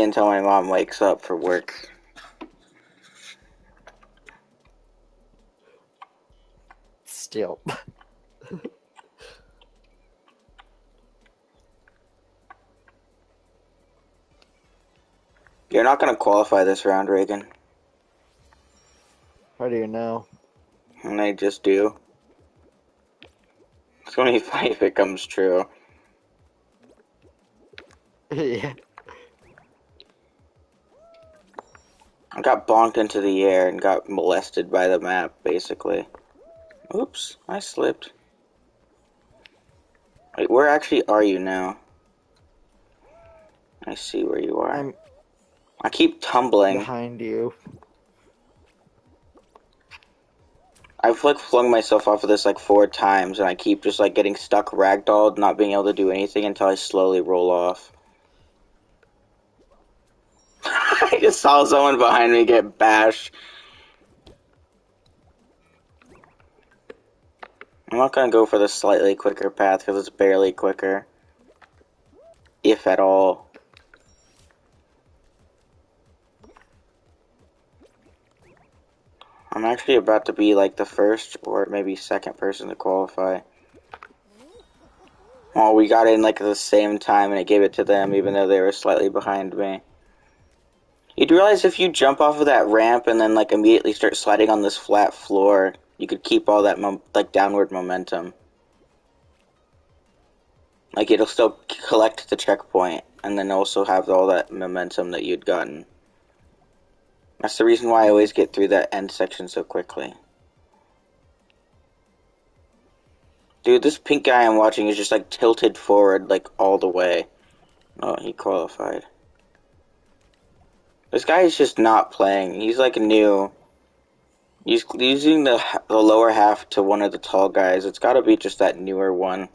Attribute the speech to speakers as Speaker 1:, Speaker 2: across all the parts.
Speaker 1: until my mom wakes up for work.
Speaker 2: Still.
Speaker 1: You're not gonna qualify this round, Reagan.
Speaker 2: How do you know?
Speaker 1: And I just do. It's gonna be funny if it comes true.
Speaker 2: Yeah.
Speaker 1: I got bonked into the air and got molested by the map, basically. Oops, I slipped. Wait, where actually are you now? I see where you are. I keep tumbling.
Speaker 2: Behind you.
Speaker 1: I've like flung myself off of this like 4 times, and I keep just like getting stuck ragdolled, not being able to do anything until I slowly roll off. I just saw someone behind me get bashed. I'm not gonna go for the slightly quicker path because it's barely quicker, if at all. I'm actually about to be like the first or maybe second person to qualify. Well, we got in like at the same time and it gave it to them even though they were slightly behind me. You'd realize if you jump off of that ramp and then like immediately start sliding on this flat floor, you could keep all that like downward momentum. Like it'll still collect the checkpoint and then also have all that momentum that you'd gotten. That's the reason why I always get through that end section so quickly. Dude, this pink guy I'm watching is just like tilted forward like all the way. Oh, he qualified. This guy is just not playing. He's like new. He's using the lower half to one of the tall guys. It's gotta be just that newer one.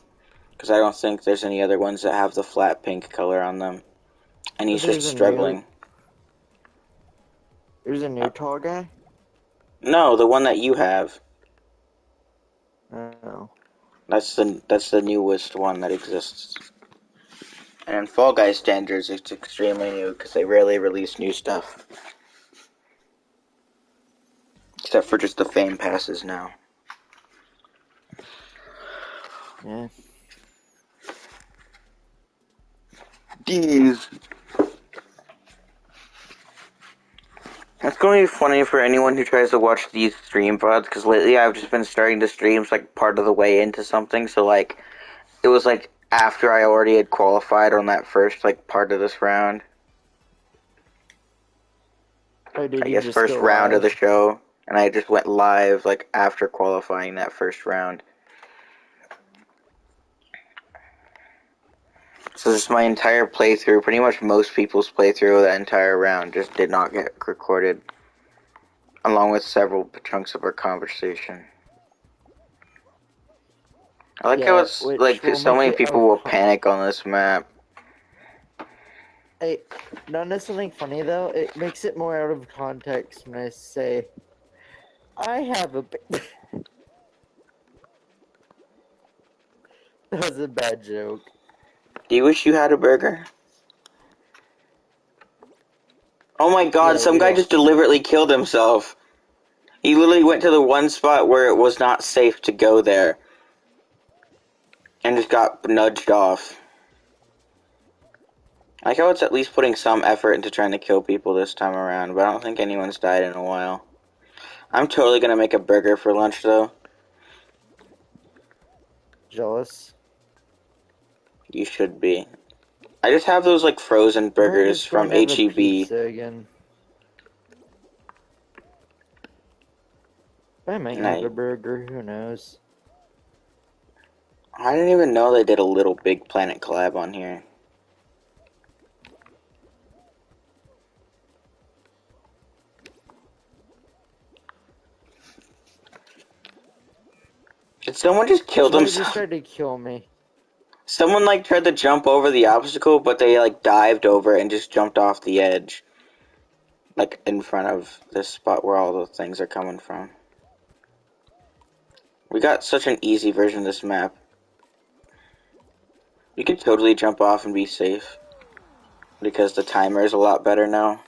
Speaker 1: Because I don't think there's any other ones that have the flat pink color on them. And he's just struggling.
Speaker 2: There's a new tall guy?
Speaker 1: No, the one that you have.
Speaker 2: Oh.
Speaker 1: That's the newest one that exists. And in Fall Guys standards, it's extremely new because they rarely release new stuff. Except for just the fame passes now.
Speaker 2: Yeah.
Speaker 1: Deez. It's going to be funny for anyone who tries to watch these stream pods, because lately I've just been starting to streams like part of the way into something, so like, it was like after I already had qualified on that first like part of this round.
Speaker 2: Oh, did
Speaker 1: I
Speaker 2: you
Speaker 1: guess
Speaker 2: just
Speaker 1: first
Speaker 2: go
Speaker 1: round
Speaker 2: live?
Speaker 1: of the show, and I just went live like after qualifying that first round. So just my entire playthrough, pretty much most people's playthrough of that entire round just did not get recorded, along with several chunks of our conversation. I like how it's like so many people will panic on this map.
Speaker 2: Hey, don't know something funny though? It makes it more out of context when I say, I have a... That was a bad joke.
Speaker 1: Do you wish you had a burger? Oh my god, some guy just deliberately killed himself. He literally went to the one spot where it was not safe to go there. And just got nudged off. I like how it's at least putting some effort into trying to kill people this time around, but I don't think anyone's died in a while. I'm totally gonna make a burger for lunch, though.
Speaker 2: Jealous?
Speaker 1: You should be. I just have those, like, frozen burgers from H-E-B.
Speaker 2: Again. I might have a burger, who knows?
Speaker 1: I didn't even know they did a Little Big Planet collab on here. Did someone just kill themselves?
Speaker 2: Somebody just tried to kill me.
Speaker 1: Someone, like, tried to jump over the obstacle, but they, like, dived over it and just jumped off the edge. Like, in front of this spot where all the things are coming from. We got such an easy version of this map. You can totally jump off and be safe. because the timer is a lot better now.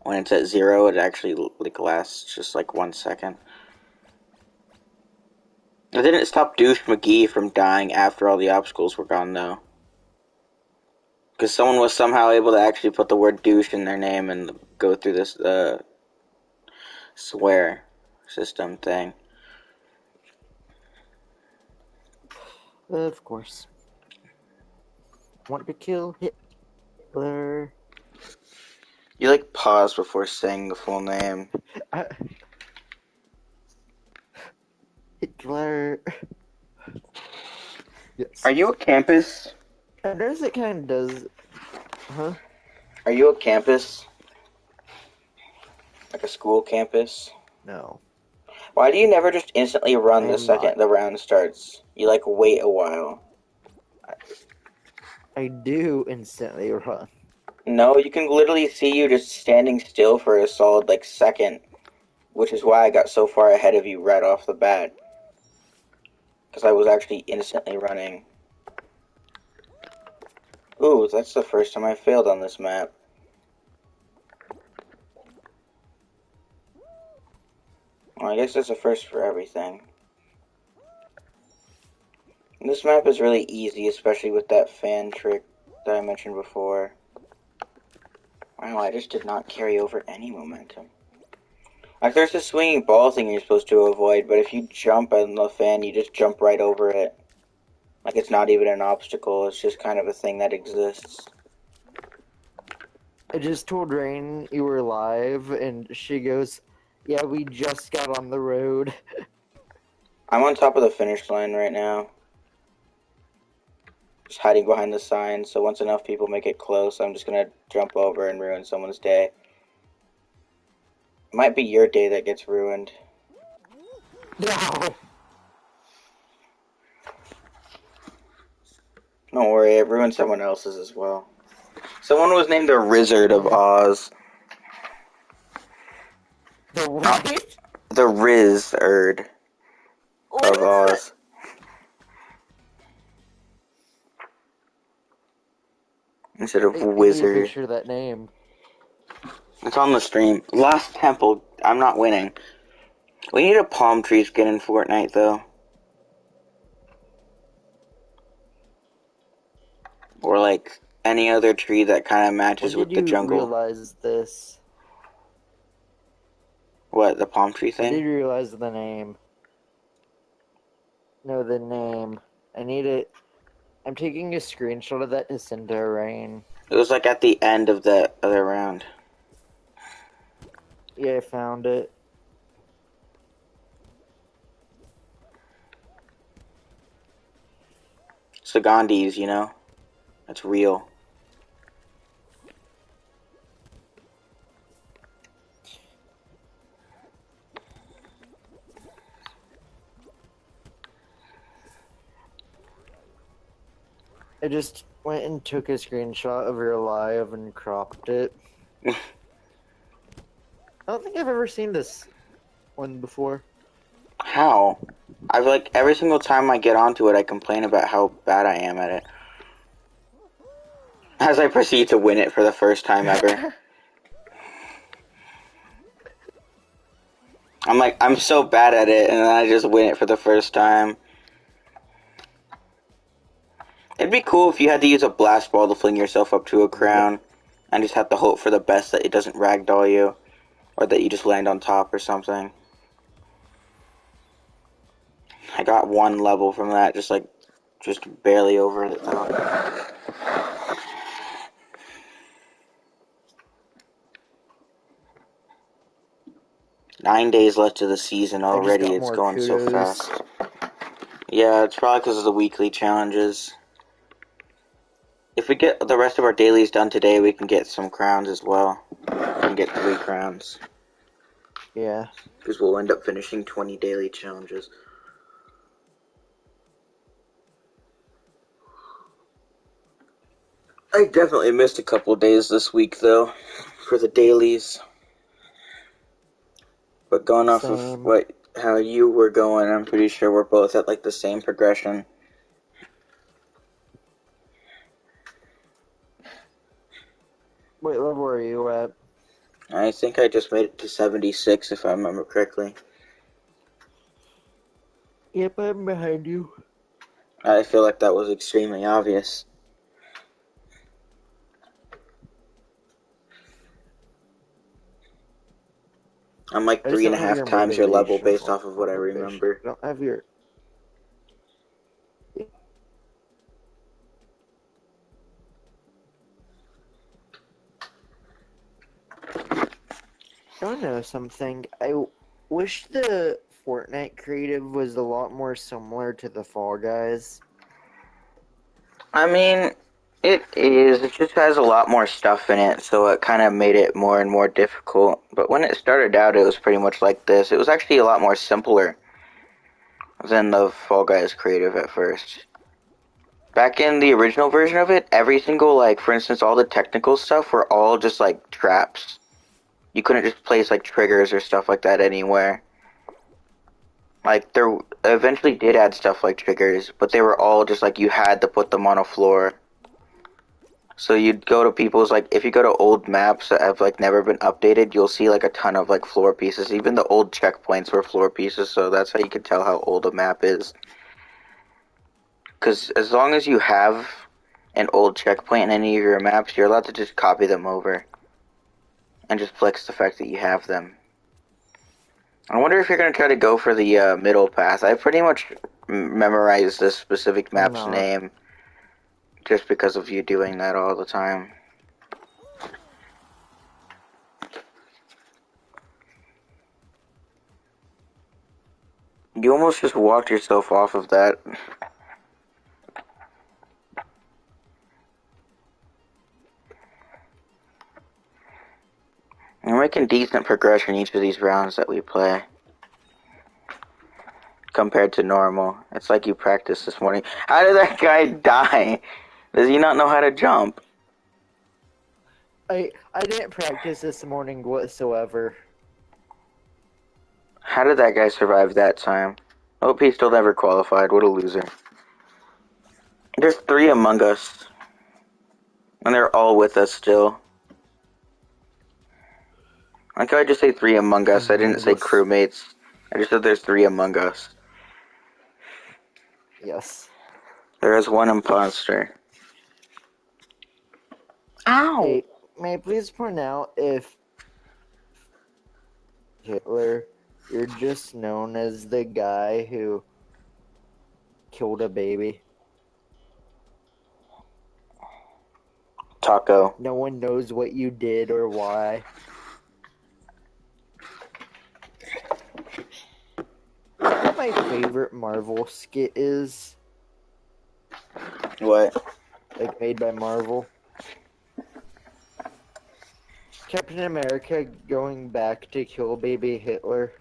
Speaker 1: When it's at 0, it actually like lasts just like 1 second. It didn't stop Douche McGee from dying after all the obstacles were gone, though. Because someone was somehow able to actually put the word douche in their name and go through this swear system thing.
Speaker 2: Of course. Want to kill Hitler?
Speaker 1: You like pause before saying the full name.
Speaker 2: Hitler. Yes.
Speaker 1: Are you a campus?
Speaker 2: I notice it kind of does. Huh?
Speaker 1: Are you a campus? Like a school campus?
Speaker 2: No.
Speaker 1: Why do you never just instantly run
Speaker 2: I
Speaker 1: the
Speaker 2: am
Speaker 1: second
Speaker 2: not.
Speaker 1: the round starts? You like wait a while.
Speaker 2: I do instantly run.
Speaker 1: No, you can literally see you just standing still for a solid like second, which is why I got so far ahead of you right off the bat. Because I was actually instantly running. Ooh, that's the first time I failed on this map. Well, I guess that's a first for everything. And this map is really easy, especially with that fan trick that I mentioned before. Wow, I just did not carry over any momentum. Like, there's this swinging ball thing you're supposed to avoid, but if you jump on the fan, you just jump right over it. Like, it's not even an obstacle, it's just kind of a thing that exists.
Speaker 2: I just told Rain you were live, and she goes, "Yeah, we just got on the road."
Speaker 1: I'm on top of the finish line right now. Just hiding behind the sign, so once enough people make it close, I'm just gonna jump over and ruin someone's day. It might be your day that gets ruined.
Speaker 2: No.
Speaker 1: Don't worry, it ruined someone else's as well. Someone was named the Wizard of Oz.
Speaker 2: The what?
Speaker 1: The Riz-erd
Speaker 2: What
Speaker 1: of
Speaker 2: is that?
Speaker 1: Oz. Instead of
Speaker 2: I need a
Speaker 1: Wizard.
Speaker 2: picture of that name.
Speaker 1: It's on the stream. Lost Temple. I'm not winning. We need a palm tree skin in Fortnite, though. Or, like, any other tree that kind of
Speaker 2: When
Speaker 1: matches
Speaker 2: did
Speaker 1: with the
Speaker 2: you
Speaker 1: jungle.
Speaker 2: realize this?
Speaker 1: What, the palm tree
Speaker 2: When did
Speaker 1: thing?
Speaker 2: you realize the name? No, the name. I need it. I'm taking a screenshot of that to send to Rain.
Speaker 1: It was, like, at the end of the other round.
Speaker 2: Yeah, I found it.
Speaker 1: Sagandis, you know? That's real.
Speaker 2: I just went and took a screenshot of your live and cropped it. I don't think I've ever seen this one before.
Speaker 1: How? I've, like, every single time I get onto it, I complain about how bad I am at it. As I proceed to win it for the first time ever. I'm like, I'm so bad at it, and then I just win it for the first time. It'd be cool if you had to use a blast ball to fling yourself up to a crown, and just have to hope for the best that it doesn't ragdoll you, or that you just land on top or something. I got one level from that, just barely over the top. 9 days left of the season
Speaker 2: I just
Speaker 1: already,
Speaker 2: got
Speaker 1: it's
Speaker 2: more
Speaker 1: going so
Speaker 2: kudos.
Speaker 1: fast. Yeah, it's probably because of the weekly challenges. If we get the rest of our dailies done today, we can get some crowns as well. We can get 3 crowns.
Speaker 2: Yeah.
Speaker 1: Because we'll end up finishing 20 daily challenges. I definitely missed a couple days this week, though, for the dailies. But going off of
Speaker 2: Same.
Speaker 1: how you were going, I'm pretty sure we're both at, like, the same progression.
Speaker 2: What level are you at?
Speaker 1: I think I just made it to 76 if I remember correctly.
Speaker 2: Yep, I'm behind you.
Speaker 1: I feel like that was extremely obvious. I'm like
Speaker 2: I just
Speaker 1: three and
Speaker 2: don't
Speaker 1: a
Speaker 2: have
Speaker 1: half
Speaker 2: your
Speaker 1: times your level
Speaker 2: motivation.
Speaker 1: based off of what I remember.
Speaker 2: I don't have your. I don't know something. Wish the Fortnite creative was a lot more similar to the Fall Guys.
Speaker 1: I mean, it is. It just has a lot more stuff in it, so it kind of made it more and more difficult. But when it started out, it was pretty much like this. It was actually a lot more simpler than the Fall Guys creative at first. Back in the original version of it, every single, like, for instance, all the technical stuff were all just, like, traps. You couldn't just place, like, triggers or stuff like that anywhere. Like, there eventually did add stuff like triggers, but they were all just, like, you had to put them on a floor. So you'd go to people's, like, if you go to old maps that have, like, never been updated, you'll see, like, a ton of, like, floor pieces. Even the old checkpoints were floor pieces, so that's how you can tell how old a map is. Because as long as you have an old checkpoint in any of your maps, you're allowed to just copy them over. And just flex the fact that you have them. I wonder if you're going to try to go for the middle path. I pretty much memorized this specific
Speaker 2: I'm
Speaker 1: map's
Speaker 2: not.
Speaker 1: name just because of you doing that all the time. You almost just walked yourself off of that. We're making decent progression each of these rounds that we play. Compared to normal. It's like you practiced this morning. How did that guy die? Does he not know how to jump?
Speaker 2: I didn't practice this morning whatsoever.
Speaker 1: How did that guy survive that time? Hope he still never qualified. What a loser. There's 3 among us. And they're all with us still. Why can't I just say 3 among us? I didn't
Speaker 2: Among
Speaker 1: say
Speaker 2: Us.
Speaker 1: crewmates. I just said there's 3 among us.
Speaker 2: Yes.
Speaker 1: There is 1 imposter. Ow!
Speaker 2: Hey, may I please point out if Hitler, you're just known as the guy who killed a baby.
Speaker 1: Taco.
Speaker 2: No one knows what you did or why. You know what my favorite Marvel skit is?
Speaker 1: What?
Speaker 2: Like, made by Marvel? Captain America going back to kill baby Hitler.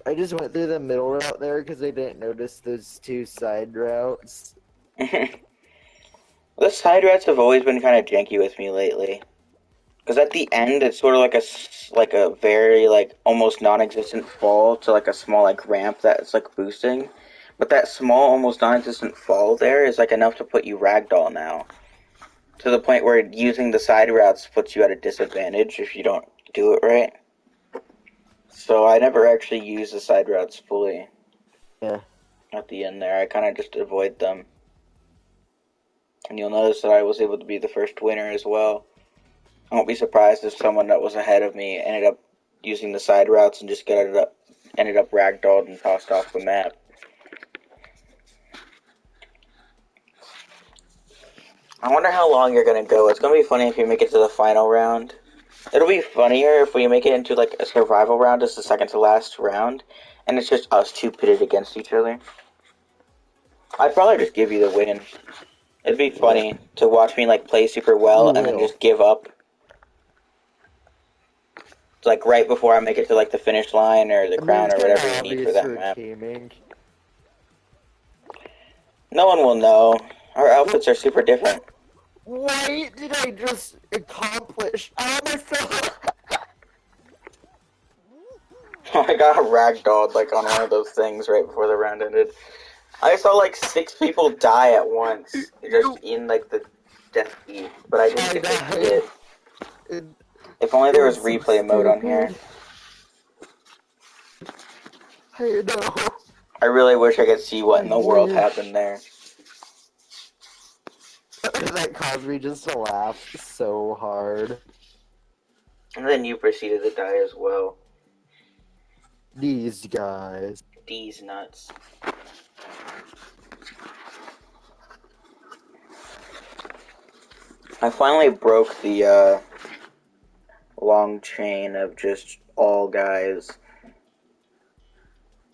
Speaker 2: I just went through the middle route there because I didn't notice those 2 side routes.
Speaker 1: The side routes have always been kind of janky with me lately. Because at the end, it's sort of like a very, like, almost non-existent fall to, like, a small, like, ramp that's, like, boosting. But that small, almost non-existent fall there is, like, enough to put you ragdoll now. To the point where using the side routes puts you at a disadvantage if you don't do it right. So I never actually use the side routes fully.
Speaker 2: Yeah.
Speaker 1: At the end there, I kind of just avoid them. And you'll notice that I was able to be the first winner as well. I won't be surprised if someone that was ahead of me ended up using the side routes and just ended up ragdolled and tossed off the map. I wonder how long you're gonna go. It's gonna be funny if you make it to the final round. It'll be funnier if we make it into like a survival round as the second to last round, and it's just us 2 pitted against each other. I'd probably just give you the win. It'd be funny to watch me like play super well
Speaker 2: You
Speaker 1: and then
Speaker 2: will.
Speaker 1: just give up. Like right before I make it to like the finish line or the
Speaker 2: I mean,
Speaker 1: crown
Speaker 2: it's
Speaker 1: or
Speaker 2: kind of
Speaker 1: whatever you need for
Speaker 2: obvious
Speaker 1: that
Speaker 2: you're
Speaker 1: map.
Speaker 2: teaming.
Speaker 1: No one will know. Our outfits are super different.
Speaker 2: Why did I just accomplish? I almost
Speaker 1: I got ragdolled like on one of those things right before the round ended. I saw like 6 people die at once, just in like the death heap, but I didn't
Speaker 2: I
Speaker 1: get to see
Speaker 2: died.
Speaker 1: it.
Speaker 2: It,
Speaker 1: If only
Speaker 2: it
Speaker 1: there was
Speaker 2: was so
Speaker 1: replay mode on here.
Speaker 2: stupid. I know.
Speaker 1: I really wish I could see what
Speaker 2: I
Speaker 1: in the world
Speaker 2: wish.
Speaker 1: happened there.
Speaker 2: That caused me just to laugh so hard.
Speaker 1: And then you proceeded to die as well.
Speaker 2: These guys.
Speaker 1: Deez nuts. I finally broke the long chain of just all guys.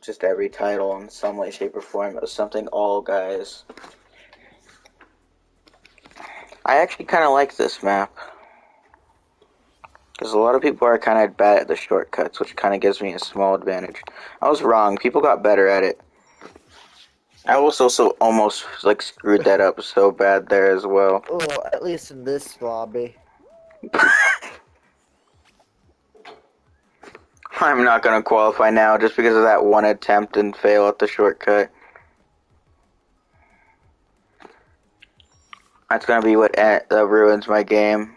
Speaker 1: Just every title in some way, shape, or form. It was something all guys. I actually kind of like this map. Because a lot of people are kind of bad at the shortcuts, which kind of gives me a small advantage. I was wrong. People got better at it. I was also almost like screwed that up so bad there as well.
Speaker 2: Well, at least in this lobby.
Speaker 1: I'm not going to qualify now just because of that one attempt and fail at the shortcut. That's going to be what ruins my game.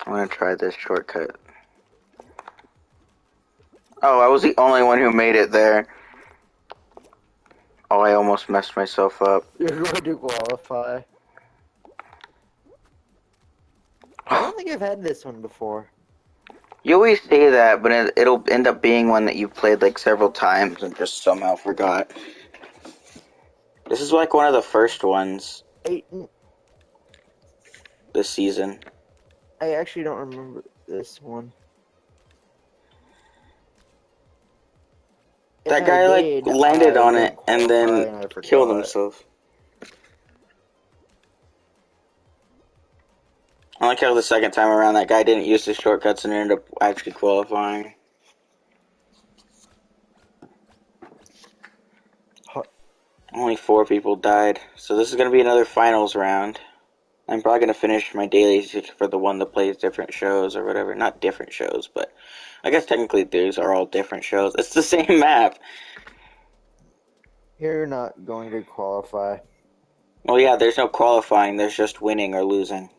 Speaker 1: I'm going to try this shortcut. Oh, I was the only one who made it there. Oh, I almost messed myself up.
Speaker 2: You're going to qualify. I don't think I've had this one before.
Speaker 1: You always say that, but it'll end up being one that you've played like several times and just somehow forgot. This is like one of the first ones this season.
Speaker 2: I actually don't remember this one.
Speaker 1: That
Speaker 2: If I
Speaker 1: guy like
Speaker 2: did,
Speaker 1: landed
Speaker 2: I
Speaker 1: on
Speaker 2: didn't
Speaker 1: it and
Speaker 2: qualify
Speaker 1: then
Speaker 2: and I
Speaker 1: killed
Speaker 2: forgot.
Speaker 1: himself. I like how the second time around that guy didn't use the shortcuts and ended up actually qualifying. Only 4 people died, so this is going to be another finals round. I'm probably going to finish my dailies for the one that plays different shows or whatever. Not different shows, but I guess technically these are all different shows. It's the same map.
Speaker 2: You're not going to qualify.
Speaker 1: Well, yeah, there's no qualifying. There's just winning or losing.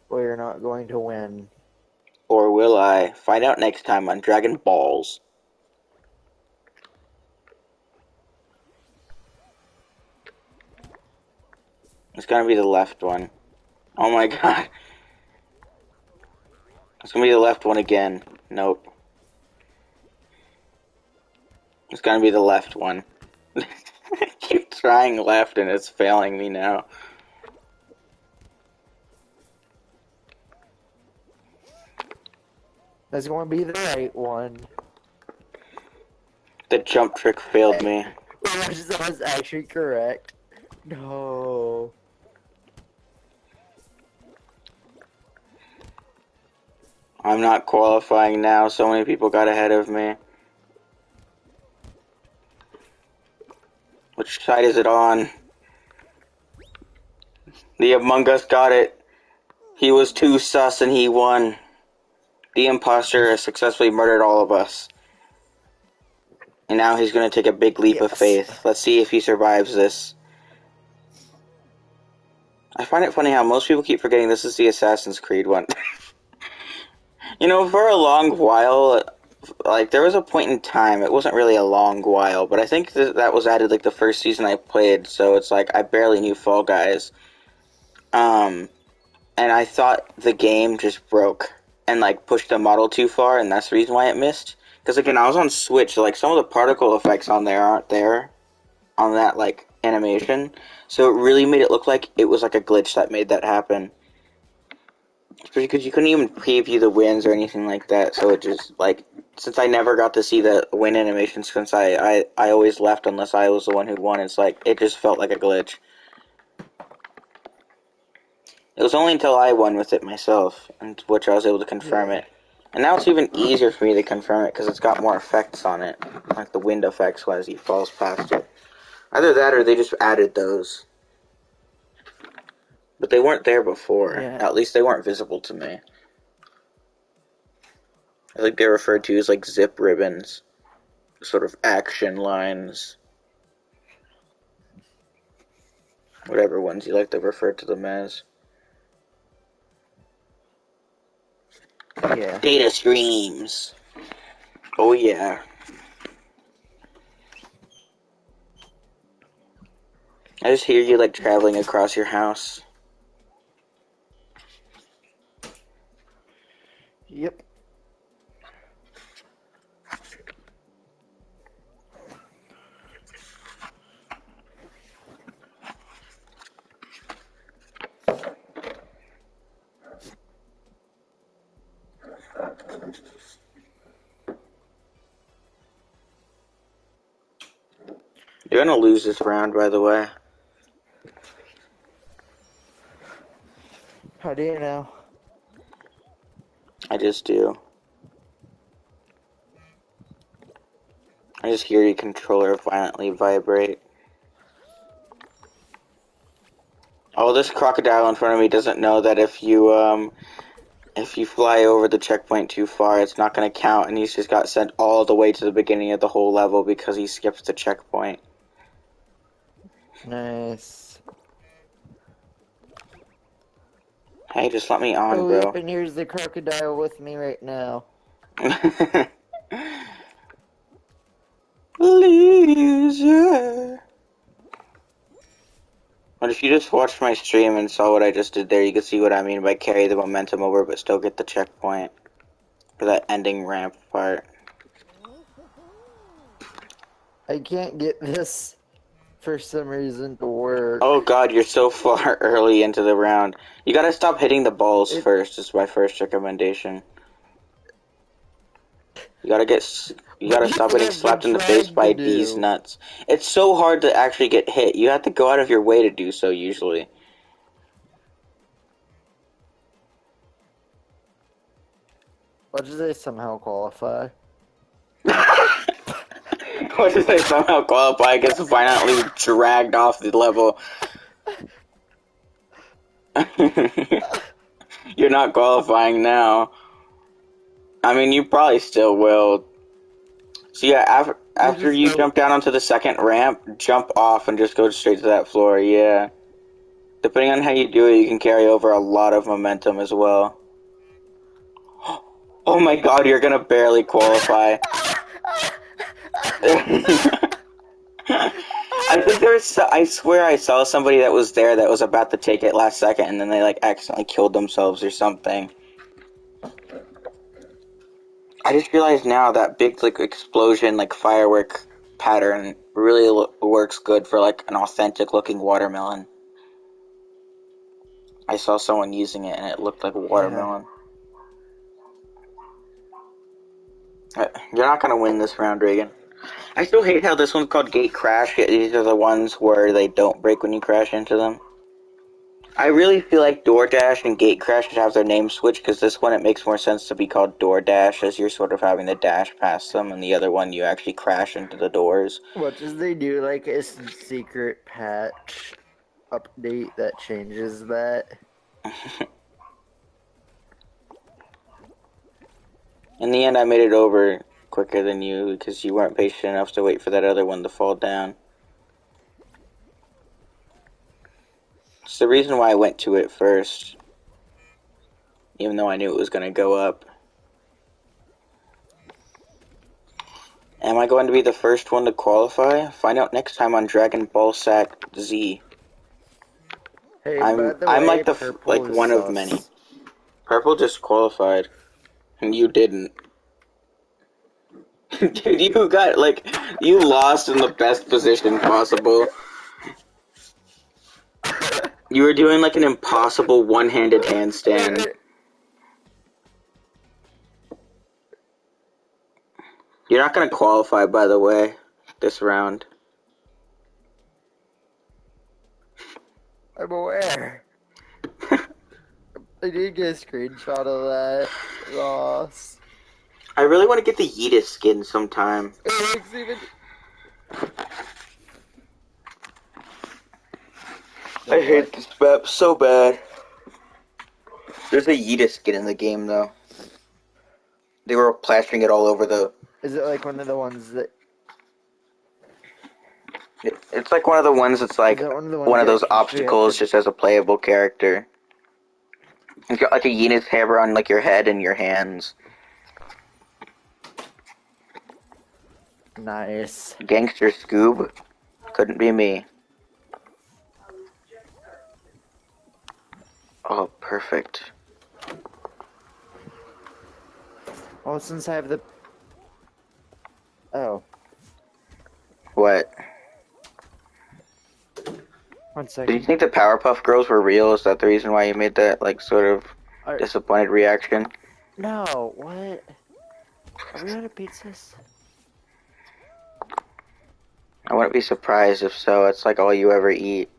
Speaker 2: Well, you're not going to win.
Speaker 1: Or will I? Find out next time on Dragon Balls. It's gonna be the left one. Oh my god. It's gonna be the left one again. Nope. It's gonna be the left one. I keep trying left and it's failing me now.
Speaker 2: That's going to be the right one.
Speaker 1: The jump trick failed me.
Speaker 2: That was actually correct. No.
Speaker 1: I'm not qualifying now. So many people got ahead of me. Which side is it on? The Among Us got it. He was too sus and he won. The imposter has successfully murdered all of us. And now he's going to take a big leap of
Speaker 2: Yes.
Speaker 1: faith. Let's see if he survives this. I find it funny how most people keep forgetting this is the Assassin's Creed one. You know, for a long while, like, there was a point in time, it wasn't really a long while, but I think that was added, like, the first season I played, so it's like, I barely knew Fall Guys. And I thought the game just broke and, like, pushed the model too far, and that's the reason why it missed. Because, again, I was on Switch, so, like, some of the particle effects on there aren't there on that, like, animation. So it really made it look like it was, like, a glitch that made that happen. Especially because you couldn't even preview the wins or anything like that, so it just, like, since I never got to see the win animations, since I always left unless I was the one who won, it's like, it just felt like a glitch. It was only until I won with it myself, and which I was able to confirm it. And now it's even easier for me to confirm it, because it's got more effects on it, like the wind effects as he falls past it. Either that, or they just added those. But they weren't there before.
Speaker 2: Yeah.
Speaker 1: At least they weren't visible to me. I think they're referred to as like zip ribbons, sort of action lines, whatever ones you like to refer to them as.
Speaker 2: Yeah.
Speaker 1: Data streams. Oh yeah. I just hear you like traveling across your house.
Speaker 2: Yep.
Speaker 1: You're gonna lose this round, by the way.
Speaker 2: How do you know?
Speaker 1: I just do. I just hear your controller violently vibrate. Oh, this crocodile in front of me doesn't know that if you fly over the checkpoint too far, it's not gonna count, and he's just got sent all the way to the beginning of the whole level because he skipped the checkpoint.
Speaker 2: Nice.
Speaker 1: Hey, just let me on,
Speaker 2: Oh, yep,
Speaker 1: bro.
Speaker 2: and here's the crocodile with me right now.
Speaker 1: Loser. But if you just watched my stream and saw what I just did there, you could see what I mean by carry the momentum over but still get the checkpoint. For that ending ramp part.
Speaker 2: I can't get this for some reason to work.
Speaker 1: Oh god, you're so far early into the round. You gotta stop hitting the balls first, is my first recommendation. You gotta
Speaker 2: What do you
Speaker 1: stop
Speaker 2: think
Speaker 1: getting
Speaker 2: I've been
Speaker 1: slapped in the face
Speaker 2: trying to
Speaker 1: by these
Speaker 2: do?
Speaker 1: nuts. It's so hard to actually get hit. You have to go out of your way to do so, usually.
Speaker 2: What did they somehow qualify?
Speaker 1: What did they somehow qualify? I guess violently dragged off the level. You're not qualifying now. I mean, you probably still will. So yeah, after you jump down onto the second ramp, jump off and just go straight to that floor, yeah. Depending on how you do it, you can carry over a lot of momentum as well. Oh my god, you're gonna barely qualify. I think I swear I saw somebody that was there that was about to take it last second and then they like accidentally killed themselves or something. I just realized now that big like explosion like firework pattern really works good for like an authentic looking watermelon. I saw someone using it and it looked like a
Speaker 2: Yeah.
Speaker 1: watermelon. You're not gonna win this round, Reagan. I still hate how this one's called Gate Crash. These are the ones where they don't break when you crash into them. I really feel like DoorDash and Gate Crash should have their names switched because this one it makes more sense to be called DoorDash as you're sort of having to dash past them, and the other one you actually crash into the doors.
Speaker 2: What does they do? Like a secret patch update that changes that?
Speaker 1: In the end, I made it over quicker than you because you weren't patient enough to wait for that other one to fall down. It's the reason why I went to it first, even though I knew it was going to go up. Am I going to be the first one to qualify? Find out next time on Dragon Ball Sack Z.
Speaker 2: Hey, by the
Speaker 1: I'm
Speaker 2: way,
Speaker 1: like
Speaker 2: purple is
Speaker 1: one of many.
Speaker 2: sus.
Speaker 1: Purple just qualified, and you didn't. Dude, you lost in the best position possible. You were doing like an impossible one-handed handstand. You're not gonna qualify, by the way, this round.
Speaker 2: I'm aware. I did get a screenshot of that loss.
Speaker 1: I really want to get the Yeetus skin sometime.
Speaker 2: It looks even...
Speaker 1: I
Speaker 2: Wait,
Speaker 1: hate
Speaker 2: what?
Speaker 1: this map so bad. There's a Yeeta skin in the game, though. They were plastering it all over the...
Speaker 2: Is it like one of the ones that...
Speaker 1: It's like one of the ones that's
Speaker 2: Is
Speaker 1: like
Speaker 2: that one of the
Speaker 1: one
Speaker 2: ones
Speaker 1: of
Speaker 2: you
Speaker 1: those
Speaker 2: actually have
Speaker 1: obstacles
Speaker 2: to...
Speaker 1: just as a playable character. You've got like a Yeeta's hammer on like your head and your hands.
Speaker 2: Nice.
Speaker 1: Gangster Scoob? Couldn't be me. Oh, perfect.
Speaker 2: Well, since I have the... Oh,
Speaker 1: What?
Speaker 2: 1
Speaker 1: Did you
Speaker 2: second.
Speaker 1: think the Powerpuff Girls were real? Is that the reason why you made that like sort of disappointed reaction?
Speaker 2: No, what? Are we out of pizzas?
Speaker 1: I wouldn't be surprised if so. It's like all you ever eat,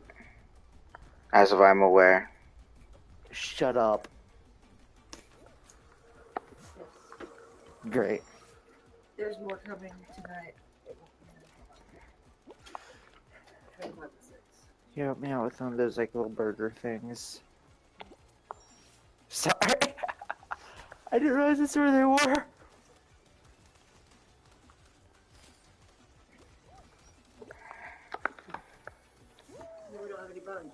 Speaker 1: as of I'm aware.
Speaker 2: Shut up. Great.
Speaker 3: There's more coming tonight.
Speaker 2: You help me out with one of those like little burger things. Sorry. I didn't realize that's where they were.
Speaker 3: We don't have any buns,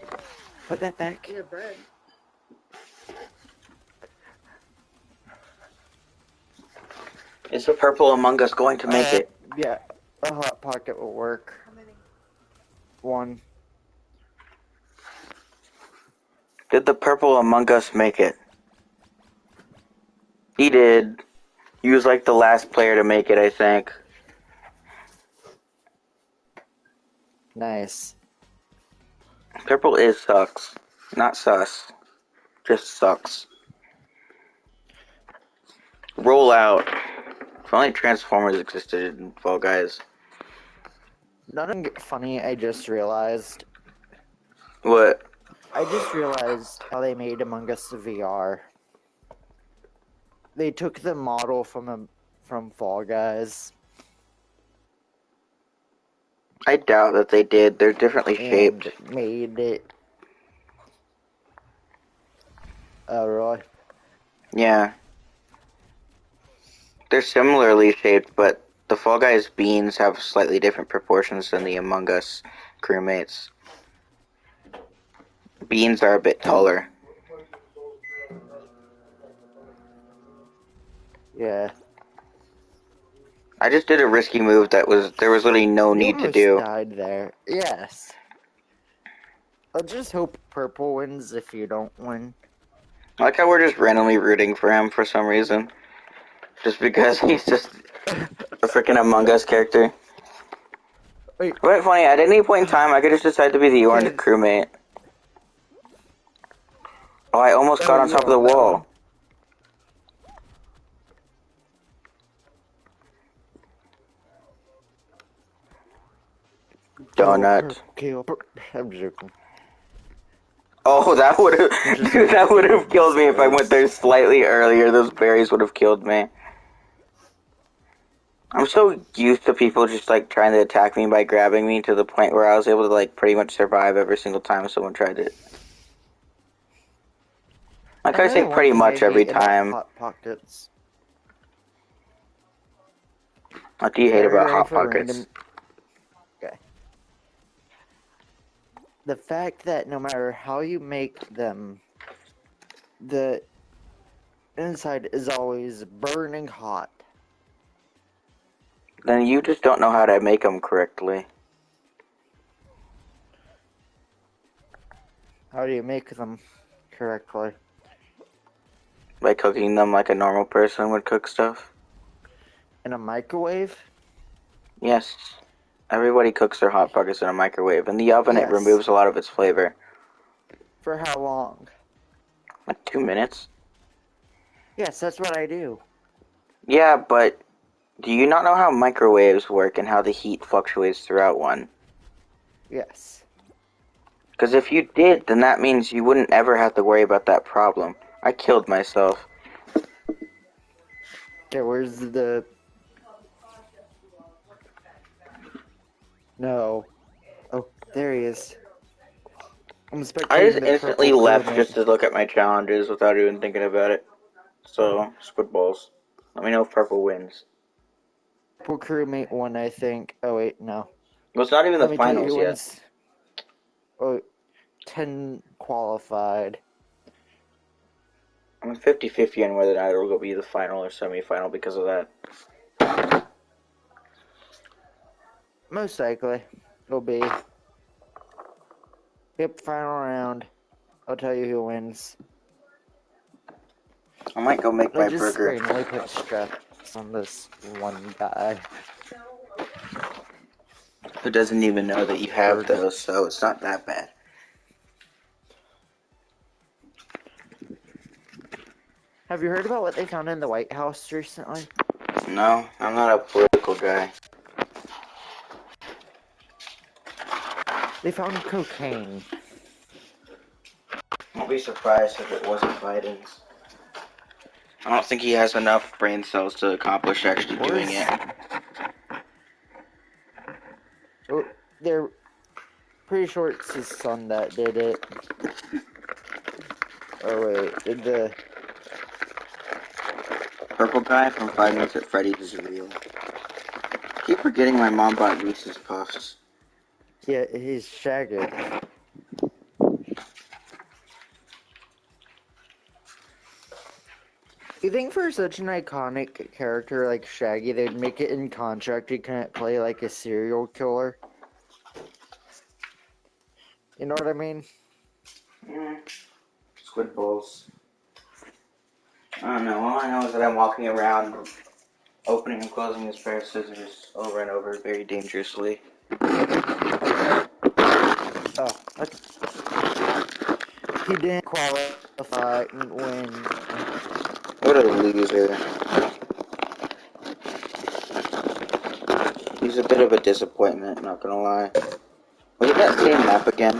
Speaker 3: right?
Speaker 2: Put that back.
Speaker 3: We have bread.
Speaker 1: Is the purple Among Us going to make it?
Speaker 2: Yeah, a hot pocket will work.
Speaker 3: How many?
Speaker 2: 1.
Speaker 1: Did the purple Among Us make it? He did. He was like the last player to make it, I think.
Speaker 2: Nice.
Speaker 1: Purple is sucks. Not sus. Just sucks. Roll out. If only Transformers existed in Fall Guys.
Speaker 2: Nothing funny, I just realized.
Speaker 1: What?
Speaker 2: I just realized how they made Among Us VR. They took the model from Fall Guys
Speaker 1: I doubt that they did. They're differently shaped.
Speaker 2: and made it. Oh, really?
Speaker 1: Yeah. They're similarly shaped, but the Fall Guys beans have slightly different proportions than the Among Us crewmates. Beans are a bit taller.
Speaker 2: Yeah.
Speaker 1: I just did a risky move there was literally no
Speaker 2: You
Speaker 1: need to
Speaker 2: almost
Speaker 1: do.
Speaker 2: died there. Yes. I'll just hope purple wins if you don't win.
Speaker 1: I like how we're just randomly rooting for him for some reason. Just because he's just a freaking Among Us character.
Speaker 2: Wait.
Speaker 1: But funny, at any point in time, I could just decide to be the orange crewmate. Oh, I almost got on top of the wall. Donut.
Speaker 2: I'm joking.
Speaker 1: Oh, that would have, dude, that would have killed me if I went there slightly earlier. Those berries would have killed me. I'm so used to people just like trying to attack me by grabbing me to the point where I was able to like pretty much survive every single time someone tried it. Like I say, pretty much every time.
Speaker 2: Hot pockets.
Speaker 1: What do you hate about Hot Pockets?
Speaker 2: Random... Okay. The fact that no matter how you make them, the inside is always burning hot.
Speaker 1: Then you just don't know how to make them correctly.
Speaker 2: How do you make them correctly?
Speaker 1: By cooking them like a normal person would cook stuff.
Speaker 2: In a microwave?
Speaker 1: Yes. Everybody cooks their Hot Pockets in a microwave. In the oven, it
Speaker 2: Yes.
Speaker 1: removes a lot of its flavor.
Speaker 2: For how long?
Speaker 1: Like 2 minutes?
Speaker 2: Yes, that's what I do.
Speaker 1: Yeah, but do you not know how microwaves work and how the heat fluctuates throughout one?
Speaker 2: Yes.
Speaker 1: Because if you did, then that means you wouldn't ever have to worry about that problem. I killed myself.
Speaker 2: Okay, where's the... No. Oh, There he is. I'm
Speaker 1: I just
Speaker 2: spectating the
Speaker 1: instantly
Speaker 2: purple
Speaker 1: left
Speaker 2: crewmate.
Speaker 1: just to look at my challenges without even thinking about it. So, Squid Balls. Let me know if purple wins.
Speaker 2: Purple crewmate won, I think. Oh wait, no.
Speaker 1: Well, it's not even the
Speaker 2: Let me tell you
Speaker 1: finals
Speaker 2: who
Speaker 1: yet.
Speaker 2: wins. Oh, 10 qualified.
Speaker 1: I'm 50-50 on whether or not it will be the final or semi-final because of that.
Speaker 2: Most likely. It'll be. Yep, final round. I'll tell you who wins.
Speaker 1: I might go make
Speaker 2: I
Speaker 1: my
Speaker 2: just
Speaker 1: burger.
Speaker 2: randomly put stress on this one guy.
Speaker 1: Who doesn't even know that you have
Speaker 2: Burger.
Speaker 1: those, so it's not that bad.
Speaker 2: Have you heard about what they found in the White House recently?
Speaker 1: No, I'm not a political guy.
Speaker 2: They found cocaine.
Speaker 1: I'll be surprised if it wasn't Biden's. I don't think he has enough brain cells to accomplish actually doing
Speaker 2: Where's...
Speaker 1: it.
Speaker 2: Oh, they're pretty sure it's his son that did it. Oh wait, did the...
Speaker 1: Purple guy from Five Nights at Freddy's is real. I keep forgetting my mom bought Reese's Puffs.
Speaker 2: Yeah, he's Shaggy. You think for such an iconic character like Shaggy, they'd make it in contract he couldn't play like a serial killer? You know what I mean?
Speaker 1: Squid balls. I don't know. All I know is that I'm walking around opening and closing this pair of scissors over and over very dangerously.
Speaker 2: Oh, he didn't qualify and win.
Speaker 1: What a loser. He's a bit of a disappointment, not gonna lie. Was it that same map again?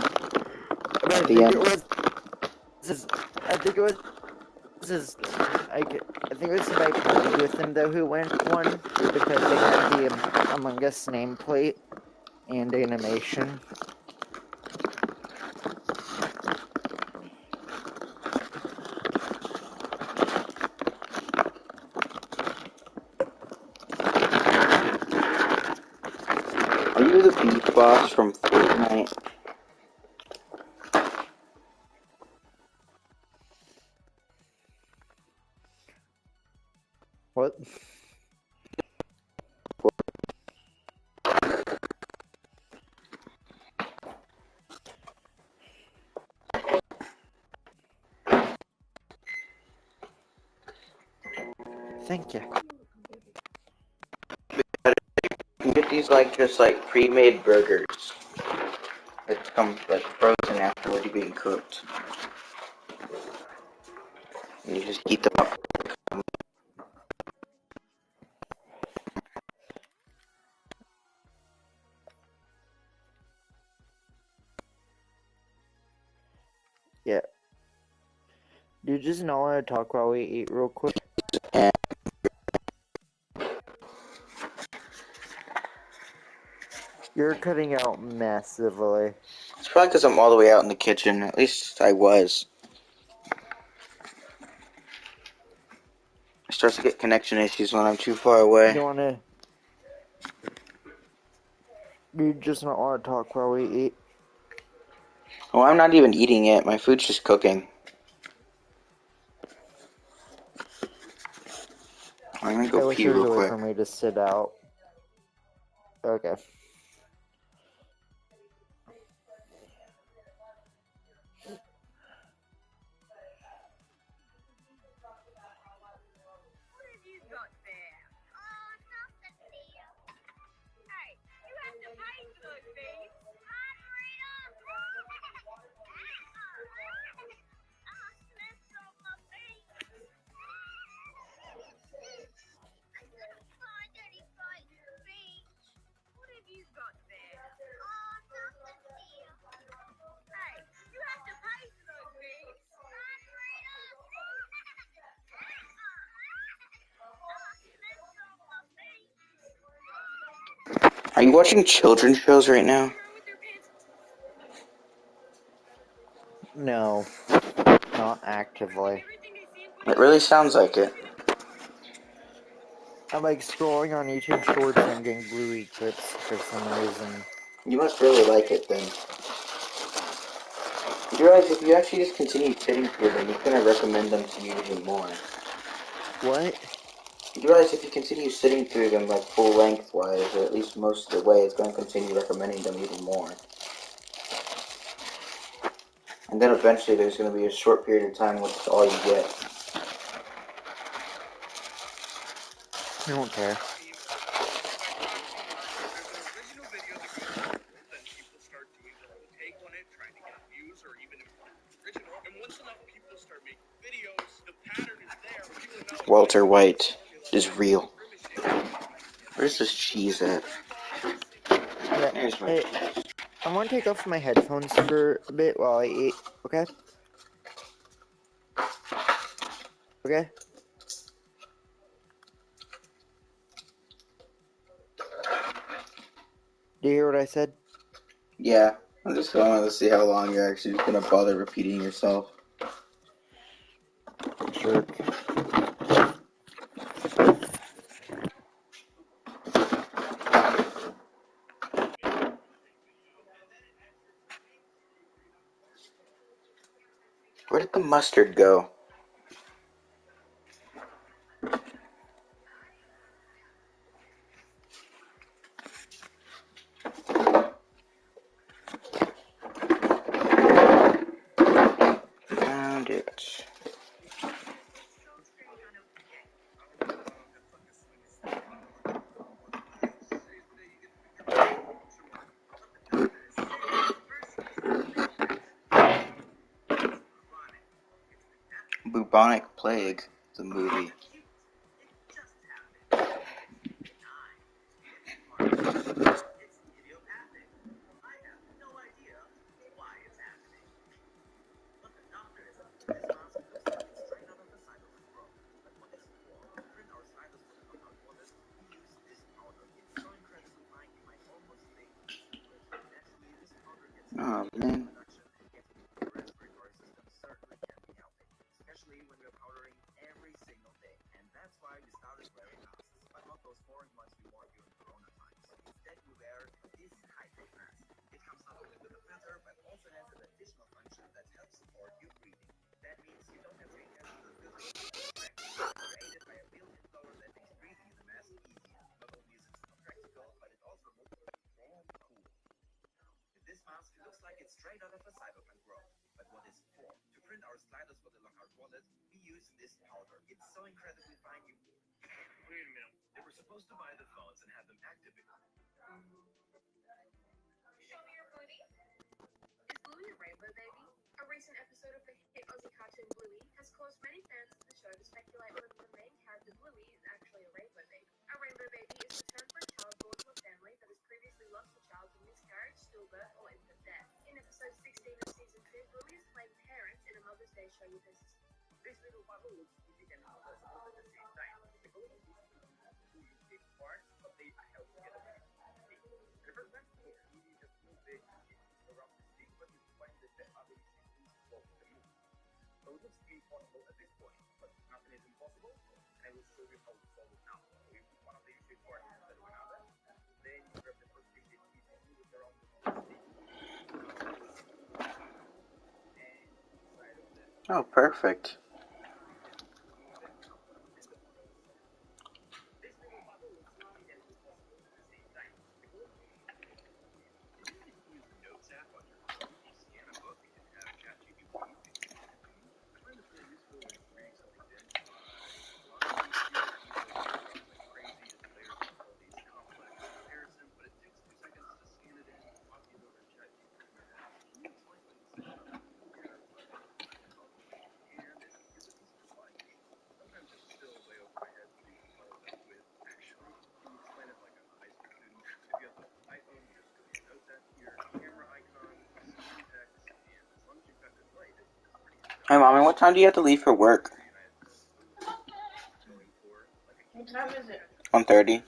Speaker 2: But
Speaker 1: At the end?
Speaker 2: I think it was his. I think it was somebody partied with him though who won because they had the Among Us nameplate and animation.
Speaker 1: Are you the beef boss from Fortnite?
Speaker 2: What? Thank you.
Speaker 1: You get these like just like pre-made burgers that come like frozen after already being cooked. And you just heat them up.
Speaker 2: Yeah. Do you just not want to talk while we eat real quick?
Speaker 1: And
Speaker 2: You're cutting out massively.
Speaker 1: it's probably because I'm all the way out in the kitchen. At least I was. I start to get connection issues when I'm too far away.
Speaker 2: You wanna... You just not want to talk while we eat?
Speaker 1: Well, I'm not even eating it. My food's just cooking. I'm gonna
Speaker 2: I
Speaker 1: go
Speaker 2: wish
Speaker 1: pee
Speaker 2: there was
Speaker 1: real
Speaker 2: a way
Speaker 1: quick.
Speaker 2: for me to sit out. Okay.
Speaker 1: Are you watching children's shows right now?
Speaker 2: No, not actively.
Speaker 1: It really sounds like it.
Speaker 2: I'm like scrolling on YouTube Shorts and I'm getting Bluey clips for some reason.
Speaker 1: You must really like it then. You realize if you actually just continue sitting through them, it's going to recommend them to you even more.
Speaker 2: What?
Speaker 1: You realize if you continue sitting through them like full length wise, or at least most of the way, it's going to continue recommending them even more. And then eventually there's going to be a short period of time which is all you get.
Speaker 2: I don't care.
Speaker 1: Walter White is real. Where's this cheese at?
Speaker 2: Yeah.
Speaker 1: There's my
Speaker 2: Hey,
Speaker 1: cheese.
Speaker 2: I want to take off my headphones for a bit while I eat. Okay? Okay? Do you hear what I said?
Speaker 1: Yeah, I'm just going to see how long you're actually going to bother repeating yourself.
Speaker 2: Jerk.
Speaker 1: Where did the mustard go? Found it. Bubonic Plague, the movie. Oh man. Oh, perfect. Hey, Mommy, what time do you have to leave for work?
Speaker 3: What time is it?
Speaker 1: 1:30.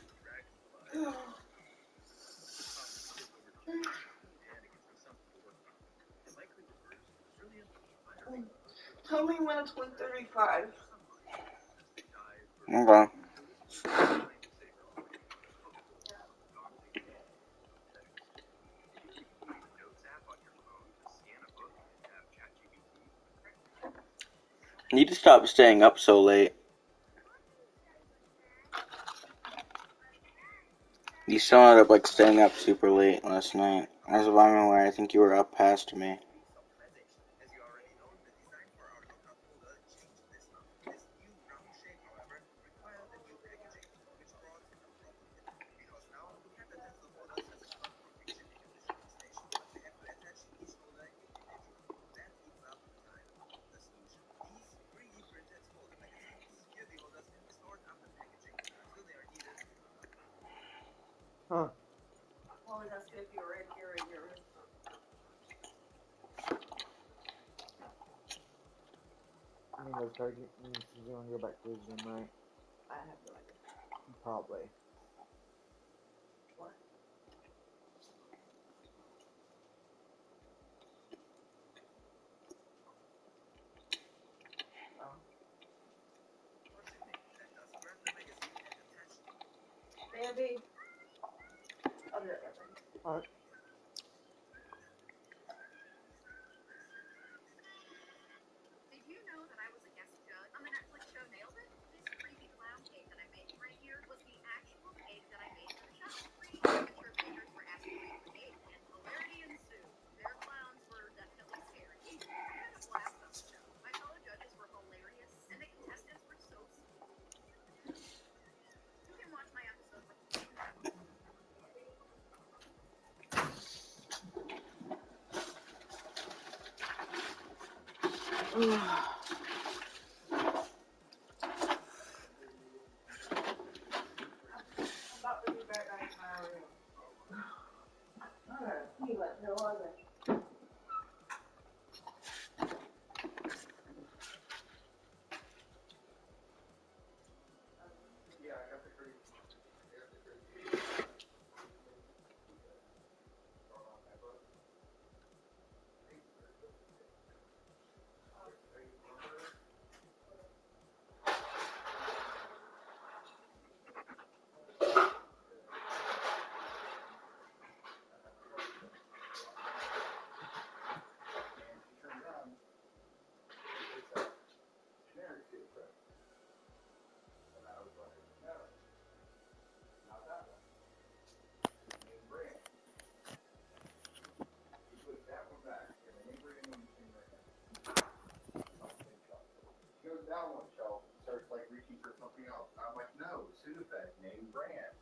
Speaker 3: Tell me when it's 1:35.
Speaker 1: Okay. You need to stop staying up so late. You still ended up like staying up super late last night. As of I'm aware, I think you were up past me.
Speaker 2: Huh.
Speaker 3: Well, that's good if you're right here in your room.
Speaker 2: I mean, those target means you want to go back to his room, right?
Speaker 3: I have no idea.
Speaker 2: Probably.
Speaker 3: What? Oh. Baby. I'll be right back.
Speaker 2: Alright.
Speaker 4: Did you know that I was a guest judge on the Netflix show Nailed It? This creepy clown cake that I'm making right here was the actual cake that I made for the show. Three amateur bakers were asked to bake the cake, and hilarity ensued. Their clowns were definitely scary. I had a blast on the show. My fellow judges were hilarious, and the contestants were so sweet. You can watch my episode with
Speaker 3: I'm about to be back down to my room. Alright, he let no other.
Speaker 5: Down one shelf and starts like reaching for something else. And I'm like, no, Sudafed, name brand.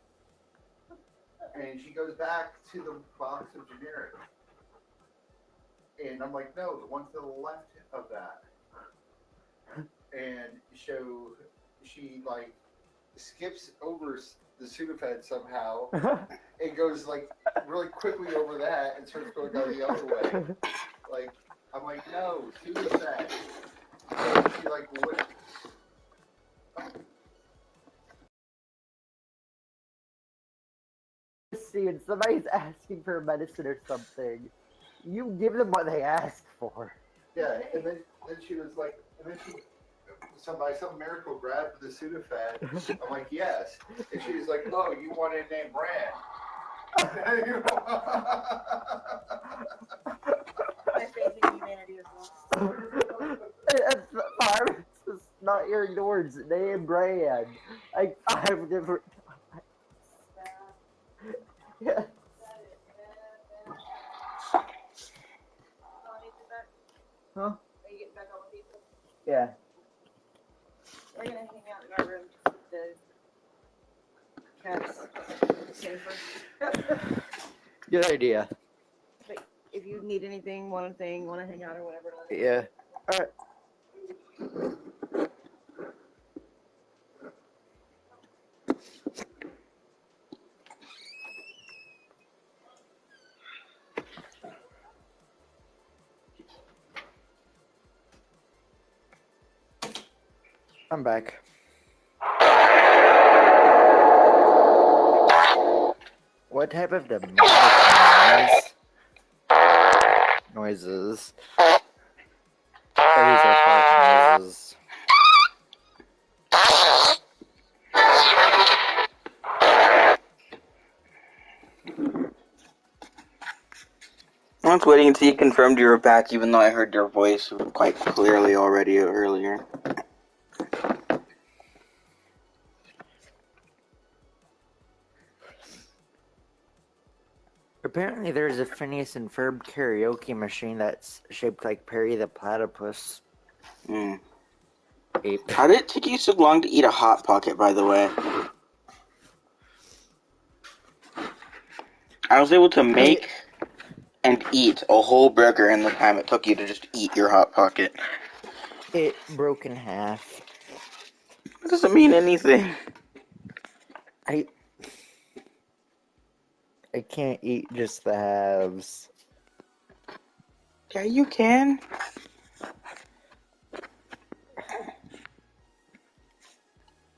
Speaker 5: And she goes back to the box of generic. And I'm like, no, the one to the left of that. And so she like skips over the Sudafed somehow. It goes like really quickly over that and starts going down the other way. Like, I'm like, no, Sudafed. So she like what?
Speaker 2: See, and somebody's asking for medicine or something, you give them what they ask for.
Speaker 5: Yeah, and then she was like, and then she, by some miracle, grabbed the Sudafed. I'm like, yes. And she was like, oh, you want a name brand.
Speaker 3: My faith in humanity is lost.
Speaker 2: It's fine. It's just not hearing the words name brand like 5 different times. Yeah. Huh?
Speaker 3: Are you getting back on with people?
Speaker 2: Yeah.
Speaker 3: We're gonna hang out in our room to keep the cats safer.
Speaker 2: Good idea.
Speaker 3: But if you need anything, want to hang out or whatever.
Speaker 2: Yeah. Alright. I'm back. What type of demonic noises
Speaker 1: I was waiting until you confirmed you were back, even though I heard your voice quite clearly already earlier.
Speaker 2: Apparently, there's a Phineas and Ferb karaoke machine that's shaped like Perry the Platypus.
Speaker 1: Mm.
Speaker 2: Ape.
Speaker 1: How did it take you so long to eat a Hot Pocket, by the way? I was able to make and eat a whole burger in the time it took you to just eat your Hot Pocket.
Speaker 2: It broke in half.
Speaker 1: That doesn't mean anything.
Speaker 2: I can't eat just the halves.
Speaker 1: Yeah, you can.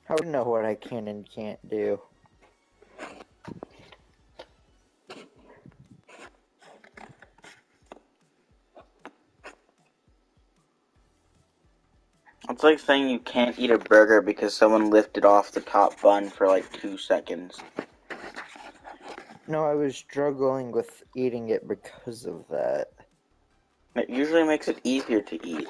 Speaker 2: How do you know what I can and can't do?
Speaker 1: It's like saying you can't eat a burger because someone lifted off the top bun for like 2 seconds.
Speaker 2: No, I was struggling with eating it because of that.
Speaker 1: It usually makes it easier to eat.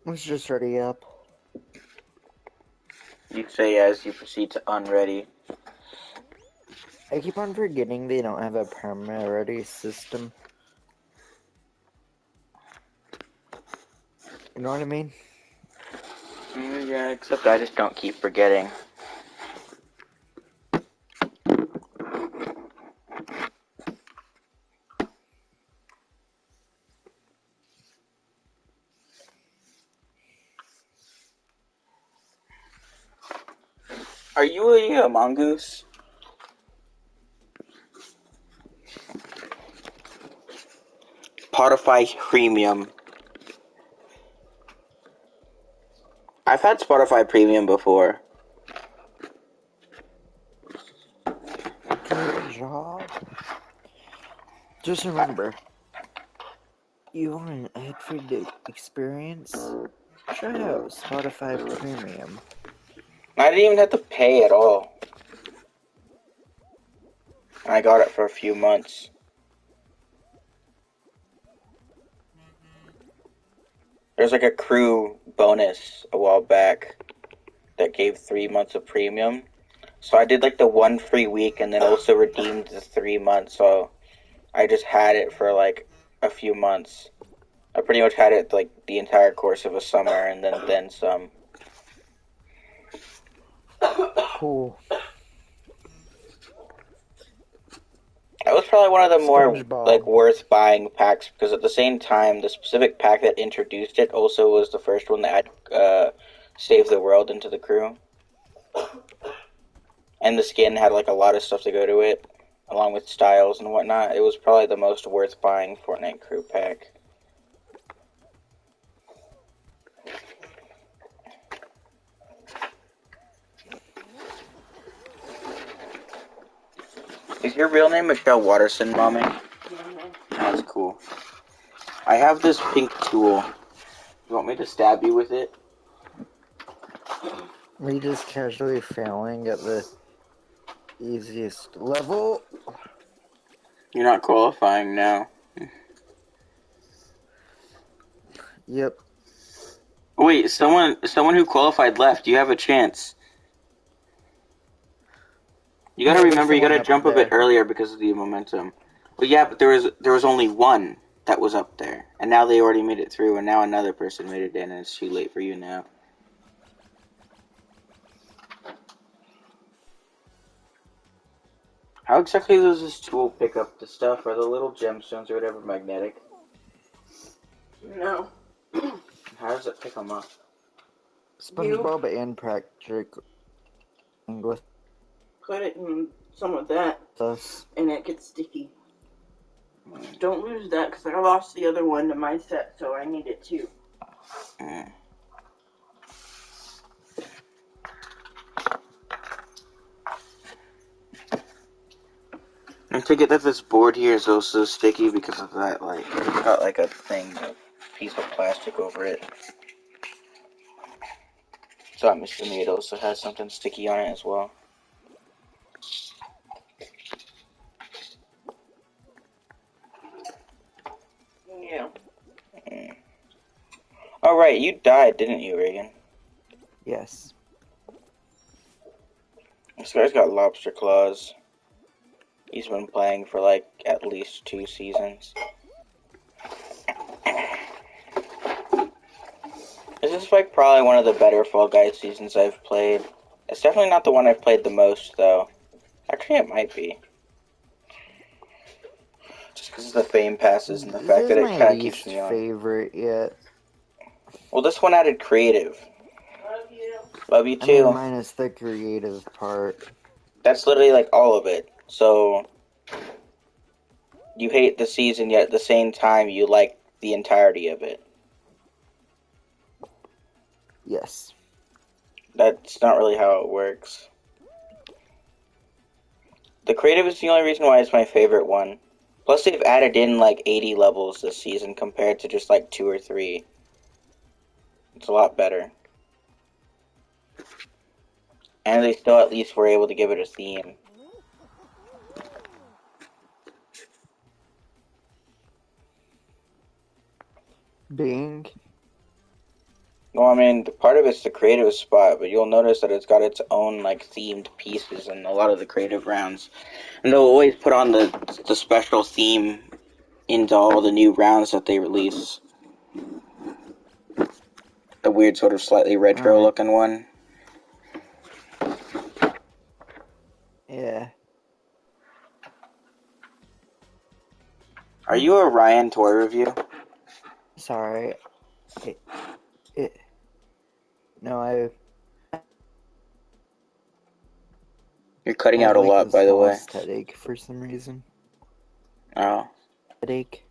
Speaker 2: Let's just ready up.
Speaker 1: You'd say as you proceed to unready.
Speaker 2: I keep on forgetting they don't have a permanent ready system. You know what I mean?
Speaker 1: Yeah, except I just don't keep forgetting. Are you a mongoose? Spotify Premium. I've had Spotify Premium before.
Speaker 2: Good job. Just remember, you want an ad-free experience? Try out Spotify Premium.
Speaker 1: I didn't even have to pay at all. I got it for a few months. There's like a crew bonus a while back that gave 3 months of premium. So I did like the 1 free week and then also redeemed the 3 months. So I just had it for like a few months. I pretty much had it like the entire course of a summer and then some.
Speaker 2: Cool.
Speaker 1: That was probably one of the more
Speaker 2: SpongeBob.
Speaker 1: like worth buying packs because at the same time the specific pack that introduced it also was the first one that had Save the World into the crew. And the skin had like a lot of stuff to go to it, along with styles and whatnot. It was probably the most worth buying Fortnite crew pack. Is your real name Michelle Watterson, Mommy? That's cool. I have this pink tool. You want me to stab you with it?
Speaker 2: Me just casually failing at the easiest level.
Speaker 1: You're not qualifying now.
Speaker 2: Yep.
Speaker 1: Wait, someone who qualified left. You have a chance. You gotta
Speaker 2: Yeah, there's
Speaker 1: remember, you gotta
Speaker 2: someone up
Speaker 1: jump a bit
Speaker 2: there.
Speaker 1: earlier because of the momentum. Well, yeah, but there was only one that was up there, and now they already made it through, and now another person made it in, and it's too late for you now. How exactly does this tool pick up the stuff? Are the little gemstones or whatever magnetic?
Speaker 3: No.
Speaker 1: How does it pick them up?
Speaker 2: SpongeBob and Patrick with
Speaker 3: Put it in some of that,
Speaker 2: us.
Speaker 3: and it gets sticky. Don't lose that, because I lost the other one to my set, so I need it too.
Speaker 1: Mm. I take it that this board here is also sticky because of that, like, it's got like a thing, a piece of plastic over it. So I'm assuming it also has something sticky on it as well.
Speaker 3: Yeah.
Speaker 1: Mm. Oh, right, you died, didn't you, Reagan?
Speaker 2: Yes.
Speaker 1: This guy's got lobster claws. He's been playing for like at least 2 seasons. This is like probably one of the better Fall Guys seasons I've played. It's definitely not the one I've played the most, though. Actually, it might be. Just because of the fame passes and the
Speaker 2: This
Speaker 1: fact
Speaker 2: is
Speaker 1: that it
Speaker 2: my
Speaker 1: kind of keeps
Speaker 2: least
Speaker 1: me on.
Speaker 2: favorite yet.
Speaker 1: Well, this one added creative.
Speaker 3: Love you.
Speaker 1: Love you
Speaker 2: I mean,
Speaker 1: too.
Speaker 2: minus the creative part.
Speaker 1: That's literally like all of it. So, you hate the season, yet at the same time, you like the entirety of it.
Speaker 2: Yes.
Speaker 1: That's not really how it works. The creative is the only reason why it's my favorite one. Plus, they've added in like 80 levels this season compared to just like 2 or 3. It's a lot better. And they still at least were able to give it a theme.
Speaker 2: Bing.
Speaker 1: Well, I mean, part of it's the creative spot, but you'll notice that it's got its own like themed pieces in a lot of the creative rounds. And they'll always put on the special theme into all the new rounds that they release. The weird sort of slightly retro looking one.
Speaker 2: Yeah.
Speaker 1: Are you a Ryan toy review?
Speaker 2: Sorry. No,
Speaker 1: You're cutting
Speaker 2: I
Speaker 1: out a
Speaker 2: like
Speaker 1: lot,
Speaker 2: the
Speaker 1: by the way.
Speaker 2: smallest headache for some reason.
Speaker 1: Oh.
Speaker 2: Headache.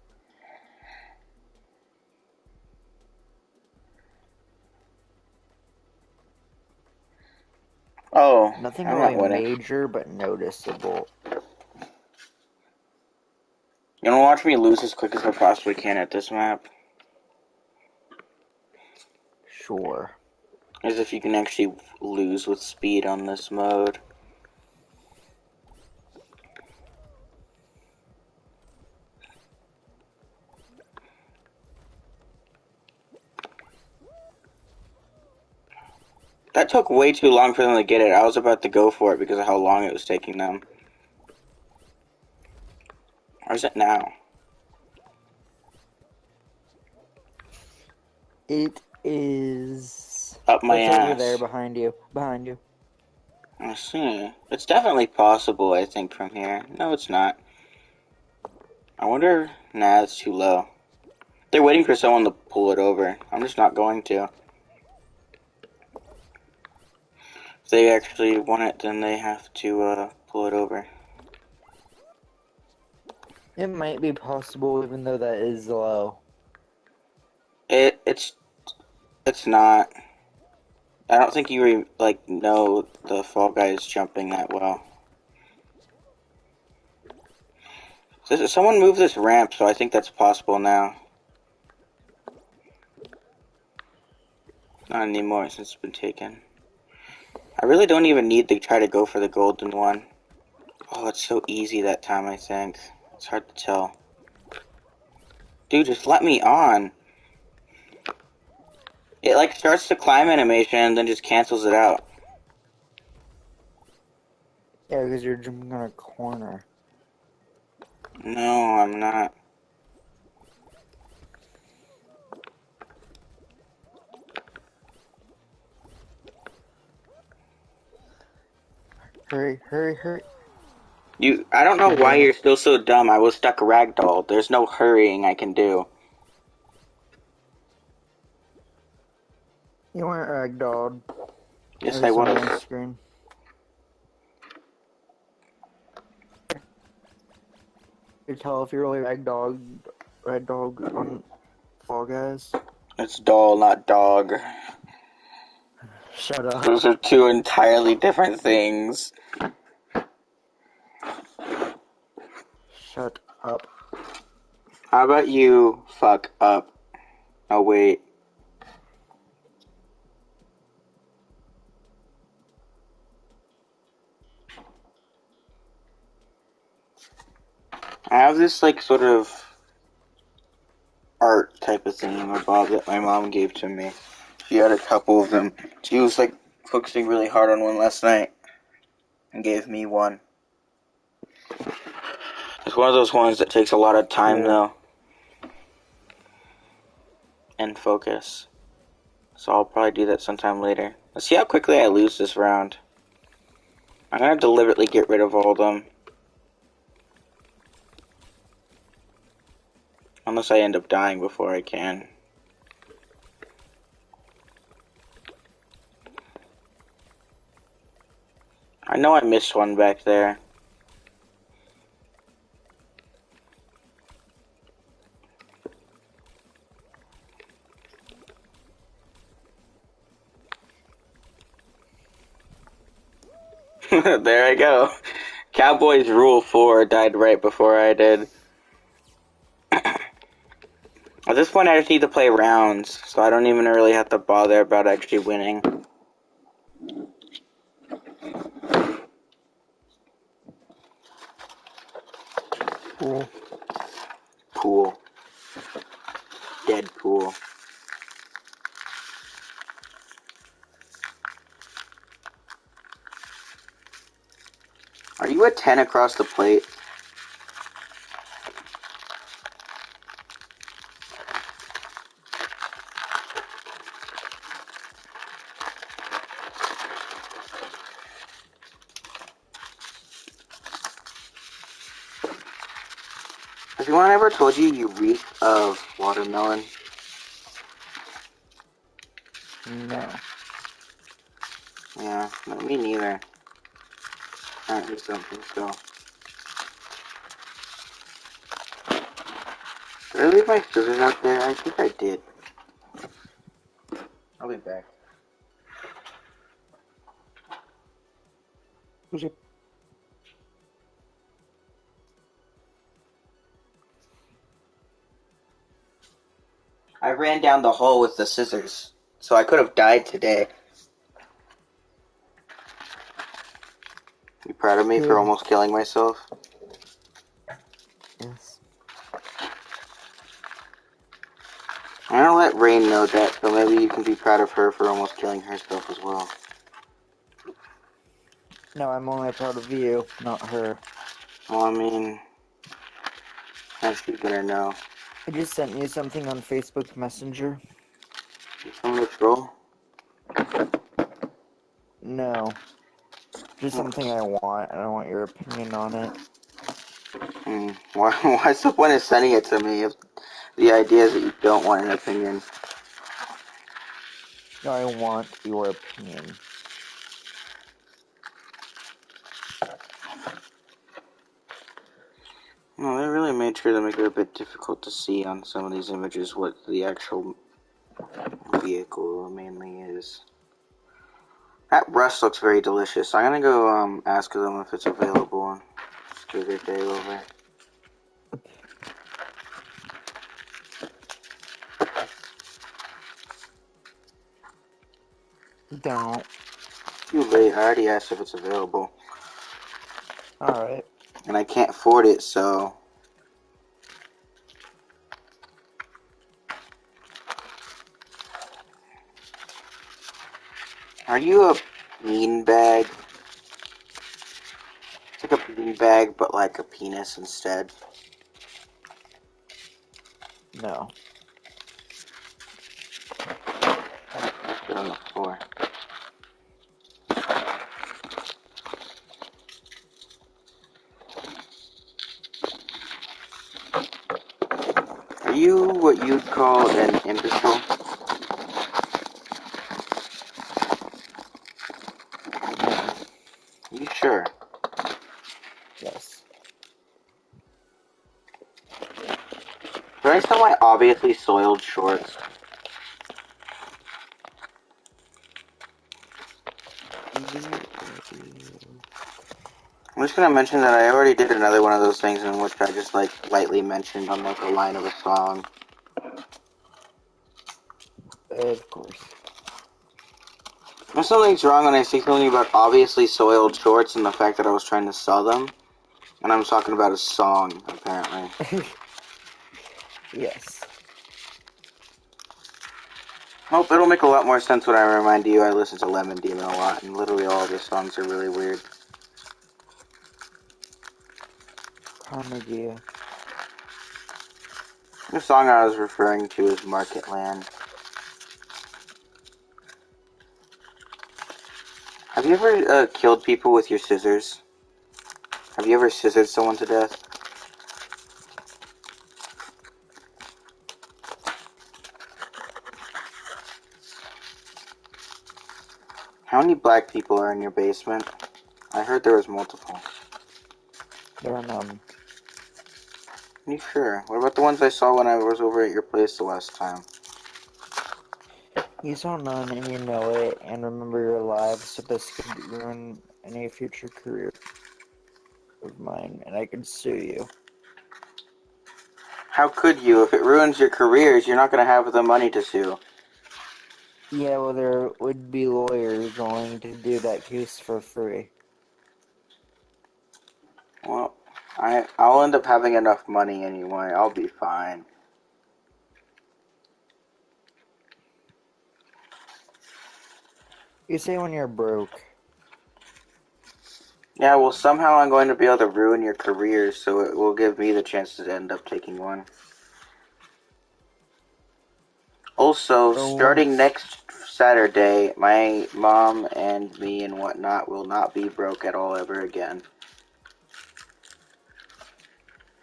Speaker 1: Oh,
Speaker 2: Nothing
Speaker 1: I'm
Speaker 2: really
Speaker 1: not winning.
Speaker 2: major, but noticeable.
Speaker 1: You wanna watch me lose as quick as I possibly can at this map?
Speaker 2: Sure.
Speaker 1: As if you can actually lose with speed on this mode. That took way too long for them to get it. I was about to go for it because of how long it was taking them. Or is it now?
Speaker 2: It is.
Speaker 1: Up my
Speaker 2: It's over there
Speaker 1: ass.
Speaker 2: behind you. Behind you.
Speaker 1: I see. It's definitely possible, I think, from here. No, it's not. I wonder... Nah, it's too low. They're waiting for someone to pull it over. I'm just not going to. If they actually want it, then they have to pull it over.
Speaker 2: It might be possible, even though that is low.
Speaker 1: It's not. I don't think you know the Fall Guys jumping that well. Someone move this ramp, so I think that's possible now. Not anymore since it's been taken. I really don't even need to try to go for the golden one. Oh, it's so easy that time, I think. It's hard to tell. Dude, just let me on. It like starts the climb animation and then just cancels it out.
Speaker 2: Yeah, because you're jumping on a corner.
Speaker 1: No, I'm not.
Speaker 2: Hurry, hurry, hurry.
Speaker 1: I don't know
Speaker 2: You're
Speaker 1: why
Speaker 2: doing
Speaker 1: you're
Speaker 2: it.
Speaker 1: still so dumb. I was stuck ragdoll. There's no hurrying I can do.
Speaker 2: You weren't ragdolled.
Speaker 1: Yes, I
Speaker 2: There's someone on
Speaker 1: was.
Speaker 2: screen. You tell if you're really ragdog on Fall Guys.
Speaker 1: It's doll, not dog.
Speaker 2: Shut up.
Speaker 1: Those are two entirely different things.
Speaker 2: Shut up.
Speaker 1: How about you fuck up? Oh, wait. I have this, like, sort of art type of thingamabob that my mom gave to me. She had a couple of them. She was, like, focusing really hard on one last night and gave me one. It's one of those ones that takes a lot of time, though, and focus. So I'll probably do that sometime later. Let's see how quickly I lose this round. I'm gonna deliberately get rid of all of them. Unless I end up dying before I can. I know I missed one back there. There I go. Cowboys Rule 4 died right before I did. At this point I just need to play rounds, so I don't even really have to bother about actually winning.
Speaker 2: Cool.
Speaker 1: Pool. Deadpool. Are you a 10 across the plate? Has anyone ever told you you reek of watermelon?
Speaker 2: No.
Speaker 1: Yeah, no, me neither. I just don't think so. Did I leave my scissors out there? I think I did. I'll be back. I ran down the hole with the scissors, so I could have died today. You proud of me for
Speaker 2: Good.
Speaker 1: almost killing myself?
Speaker 2: Yes.
Speaker 1: I'm gonna let Rain know that, so maybe you can be proud of her for almost killing herself as well.
Speaker 2: No, I'm only proud of you, not her.
Speaker 1: Well, I mean, how's she gonna know?
Speaker 2: I just sent you something on Facebook Messenger.
Speaker 1: From the troll?
Speaker 2: No. Just something I want, and I want your opinion on it.
Speaker 1: What's the point of sending it to me if the idea is that you don't want an opinion?
Speaker 2: No, I want your opinion.
Speaker 1: Well, they really made sure to make it a bit difficult to see on some of these images what the actual vehicle mainly is. That rust looks very delicious. I'm gonna go ask them if it's available and start their day over.
Speaker 2: Don't.
Speaker 1: Too late. I already asked if it's available.
Speaker 2: Alright.
Speaker 1: And I can't afford it, so... Are you a beanbag? It's like a beanbag, but like a penis instead.
Speaker 2: No.
Speaker 1: Left it on the floor. Are you what you'd call an imbecile?
Speaker 2: No.
Speaker 1: You sure?
Speaker 2: Yes.
Speaker 1: Did I sell my obviously soiled shorts? I'm just gonna mention that I already did another one of those things in which I just like lightly mentioned on like a line of a song.
Speaker 2: Of course.
Speaker 1: If something's wrong when I say something about obviously soiled shorts and the fact that I was trying to sell them, and I'm talking about a song, apparently.
Speaker 2: Yes.
Speaker 1: Well, it'll make a lot more sense when I remind you I listen to Lemon Demon a lot, and literally all of his songs are really weird.
Speaker 2: Carnegie.
Speaker 1: The song I was referring to is Market Land. Have you ever killed people with your scissors? Have you ever scissored someone to death? How many black people are in your basement? I heard there was multiple.
Speaker 2: There are none.
Speaker 1: Are you sure? What about the ones I saw when I was over at your place the last time?
Speaker 2: You saw none and you know it, and remember you're alive, so this could ruin any future career of mine, and I could sue you.
Speaker 1: How could you? If it ruins your careers, you're not going to have the money to sue.
Speaker 2: Yeah, well, there would be lawyers willing to do that case for free.
Speaker 1: Well, I'll end up having enough money anyway. I'll be fine.
Speaker 2: You say when you're broke.
Speaker 1: Yeah, well, somehow I'm going to be able to ruin your careers, so it will give me the chance to end up taking one. Also,
Speaker 2: Or
Speaker 1: starting
Speaker 2: once.
Speaker 1: next Saturday, my mom and me and whatnot will not be broke at all ever again.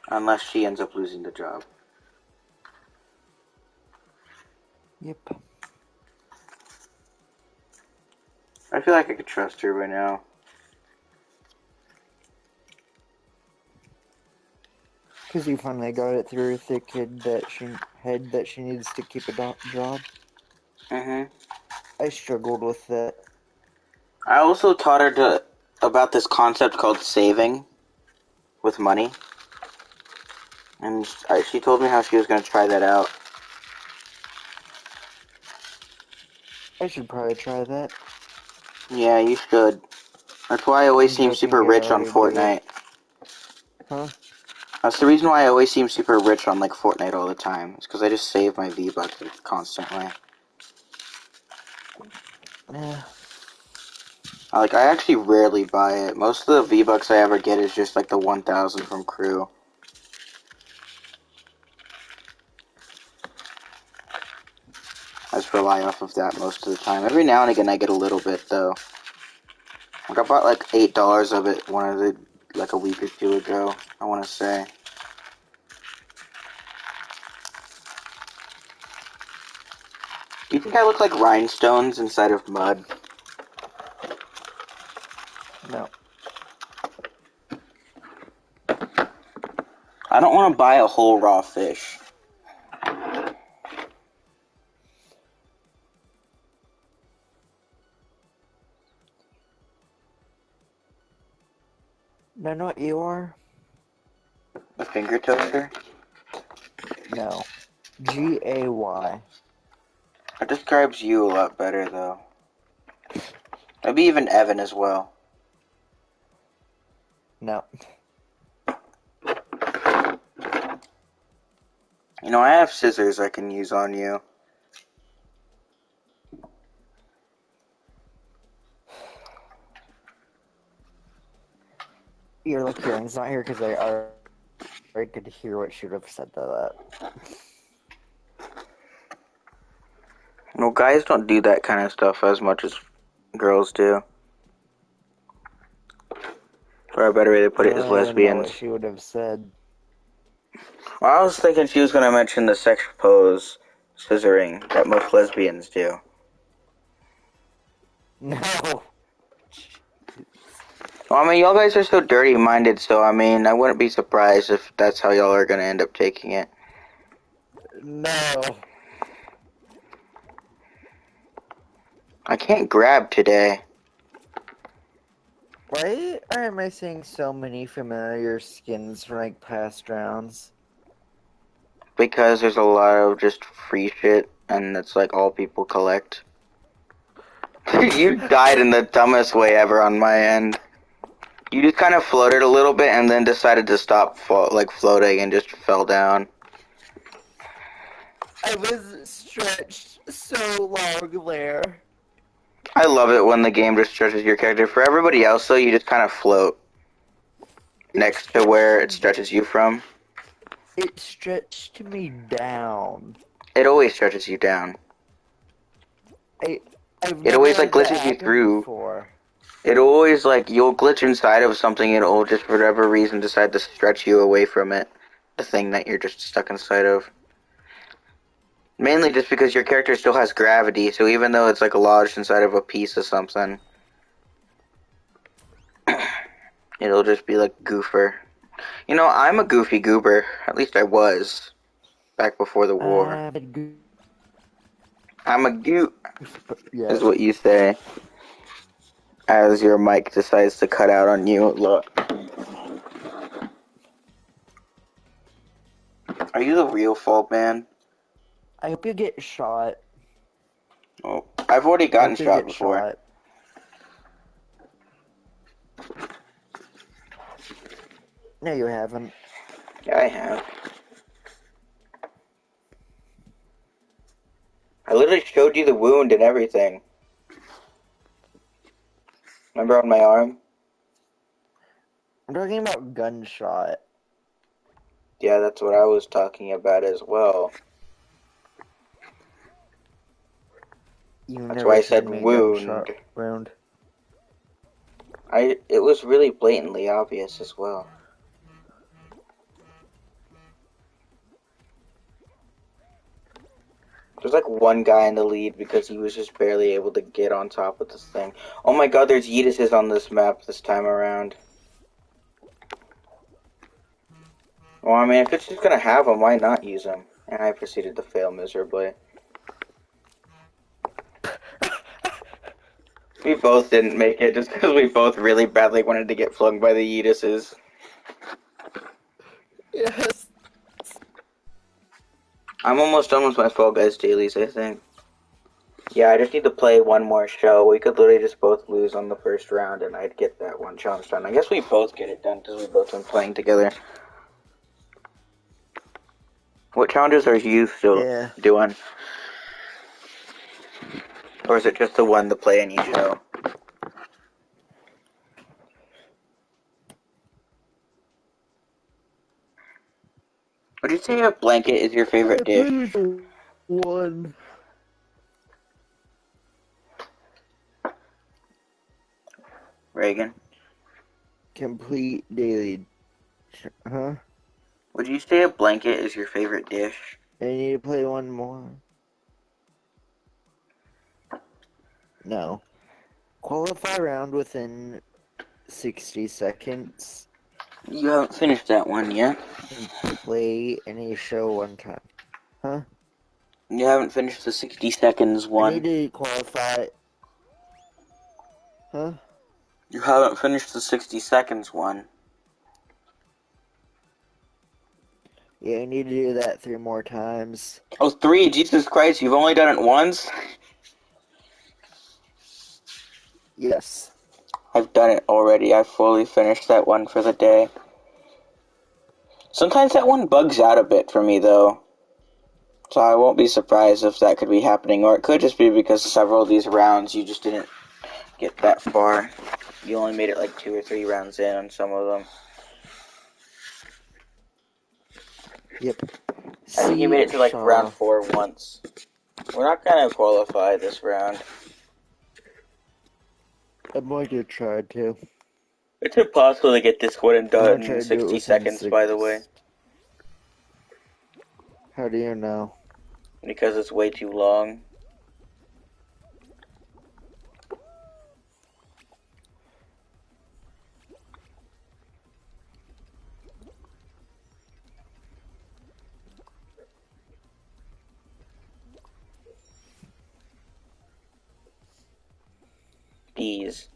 Speaker 1: Unless she ends up losing the job.
Speaker 2: Yep.
Speaker 1: I feel like I could trust her right now.
Speaker 2: Because you finally got it through her thick head that she needs to keep a job.
Speaker 1: Mm-hmm.
Speaker 2: I struggled with that.
Speaker 1: I also taught her about this concept called saving with money. And she told me how she was going to try that out.
Speaker 2: I should probably try that.
Speaker 1: Yeah, you should. That's why I always
Speaker 2: I'm
Speaker 1: seem
Speaker 2: joking,
Speaker 1: super
Speaker 2: I
Speaker 1: rich on
Speaker 2: already do it.
Speaker 1: Fortnite.
Speaker 2: Huh?
Speaker 1: That's the reason why I always seem super rich on like Fortnite all the time. It's because I just save my V-Bucks constantly.
Speaker 2: Yeah.
Speaker 1: Like, I actually rarely buy it. Most of the V-Bucks I ever get is just like the 1,000 from Crew. I just rely off of that most of the time. Every now and again I get a little bit though. Like I bought like $8 of it like a week or two ago, I want to say. Do you think I look like rhinestones inside of mud?
Speaker 2: No.
Speaker 1: I don't want to buy a whole raw fish.
Speaker 2: No, know what you are?
Speaker 1: A finger toaster?
Speaker 2: No. Gay.
Speaker 1: That describes you a lot better though. Maybe even Evan as well.
Speaker 2: No.
Speaker 1: You know, I have scissors I can use on you.
Speaker 2: You're lucky Aaron's not here because I already could hear what she would have said to that.
Speaker 1: No, guys don't do that kind of stuff as much as girls do. Or a better way to put
Speaker 2: I
Speaker 1: it is
Speaker 2: don't even know what
Speaker 1: lesbians.
Speaker 2: she would have said.
Speaker 1: Well, I was thinking she was going to mention the sex pose scissoring that most lesbians do.
Speaker 2: No.
Speaker 1: Well, I mean, y'all guys are so dirty-minded, so I mean, I wouldn't be surprised if that's how y'all are going to end up taking it.
Speaker 2: No.
Speaker 1: I can't grab today.
Speaker 2: Why am I seeing so many familiar skins from like past rounds?
Speaker 1: Because there's a lot of just free shit, and it's like all people collect. You died in the dumbest way ever on my end. You just kind of floated a little bit and then decided to stop floating and just fell down.
Speaker 2: I was stretched so long there.
Speaker 1: I love it when the game just stretches your character. For everybody else, though, you just kind of float next to where it stretches you from.
Speaker 2: It stretched me down.
Speaker 1: It always stretches you down.
Speaker 2: I've
Speaker 1: It
Speaker 2: never
Speaker 1: always
Speaker 2: had that
Speaker 1: glitches you
Speaker 2: happen
Speaker 1: through.
Speaker 2: before.
Speaker 1: It always you'll glitch inside of something and it'll just for whatever reason decide to stretch you away from it. The thing that you're just stuck inside of. Mainly just because your character still has gravity, so even though it's lodged inside of a piece of something, it'll just be goofer. You know, I'm a goofy goober. At least I was. Back before the war. I'm a goot, is
Speaker 2: Yes.
Speaker 1: what you say. As your mic decides to cut out on you. Look. Are you the real fault man?
Speaker 2: I hope you get shot.
Speaker 1: Oh, I've already
Speaker 2: I
Speaker 1: gotten
Speaker 2: hope you
Speaker 1: shot
Speaker 2: get
Speaker 1: before.
Speaker 2: shot. No, you haven't.
Speaker 1: Yeah, I have. I literally showed you the wound and everything. Remember on my arm?
Speaker 2: I'm talking about gunshot.
Speaker 1: Yeah, that's what I was talking about as well.
Speaker 2: You
Speaker 1: That's
Speaker 2: never
Speaker 1: why I
Speaker 2: showed
Speaker 1: said
Speaker 2: me a
Speaker 1: wound.
Speaker 2: gunshot wound.
Speaker 1: It was really blatantly obvious as well. There's one guy in the lead because he was just barely able to get on top of this thing. Oh my god, there's Yeetuses on this map this time around. Well, I mean, if it's just gonna have them, why not use them? And I proceeded to fail miserably. We both didn't make it just because we both really badly wanted to get flung by the Yeetuses.
Speaker 2: Yes.
Speaker 1: I'm almost done with my Fall Guys dailies, I think. Yeah, I just need to play one more show. We could literally just both lose on the first round, and I'd get that one challenge done. I guess we both get it done because we both been playing together. What challenges are you still doing? Or is it just the one to play in each show? Would you say a blanket is your favorite dish?
Speaker 2: One.
Speaker 1: Reagan?
Speaker 2: Complete daily. Huh?
Speaker 1: Would you say a blanket is your favorite dish?
Speaker 2: I need to play one more. No. Qualify round within 60 seconds.
Speaker 1: You haven't finished that one yet.
Speaker 2: And play any show one time. Huh?
Speaker 1: You haven't finished the 60 seconds
Speaker 2: I
Speaker 1: one.
Speaker 2: need to qualify. Huh?
Speaker 1: You haven't finished the 60 seconds one.
Speaker 2: Yeah, I need to do that 3 more times.
Speaker 1: Oh, 3? Jesus Christ, you've only done it once?
Speaker 2: Yes.
Speaker 1: I've done it already. I fully finished that one for the day. Sometimes that one bugs out a bit for me, though. So I won't be surprised if that could be happening, or it could just be because several of these rounds you just didn't get that far. You only made it 2 or 3 rounds in on some of them.
Speaker 2: Yep.
Speaker 1: I think you made it to round 4 once. We're not gonna qualify this round.
Speaker 2: I'm going to try to.
Speaker 1: It's impossible to get this one
Speaker 2: I'm gonna
Speaker 1: done
Speaker 2: try
Speaker 1: in
Speaker 2: to do it
Speaker 1: 60
Speaker 2: within
Speaker 1: seconds, by the way.
Speaker 2: How do you know?
Speaker 1: Because it's way too long. Deez.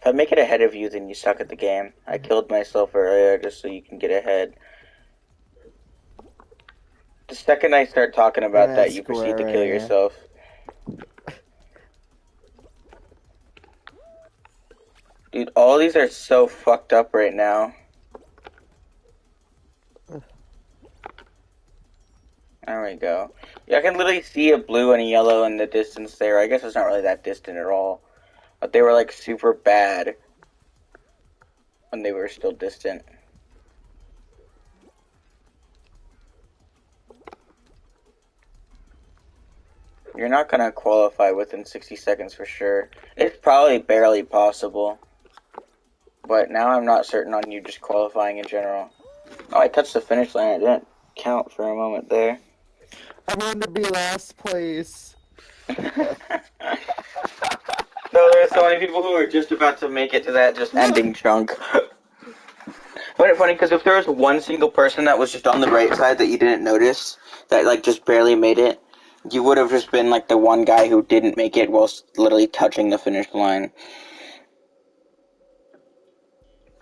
Speaker 1: If I make it ahead of you, then you suck at the game. I killed myself earlier just so you can get ahead. The second I start talking about that, you proceed to kill yourself. Dude, all these are so fucked up right now. There we go. Yeah, I can literally see a blue and a yellow in the distance there. I guess it's not really that distant at all. But they were like super bad when they were still distant. You're not gonna qualify within 60 seconds for sure. It's probably barely possible. But now I'm not certain on you just qualifying in general. Oh, I touched the finish line. It didn't count for a moment there.
Speaker 2: I wanted to be last place.
Speaker 1: No, there are so many people who are just about to make it to that just ending chunk. But it's funny because if there was one single person that was just on the right side that you didn't notice, that like just barely made it, you would have just been like the one guy who didn't make it whilst literally touching the finish line.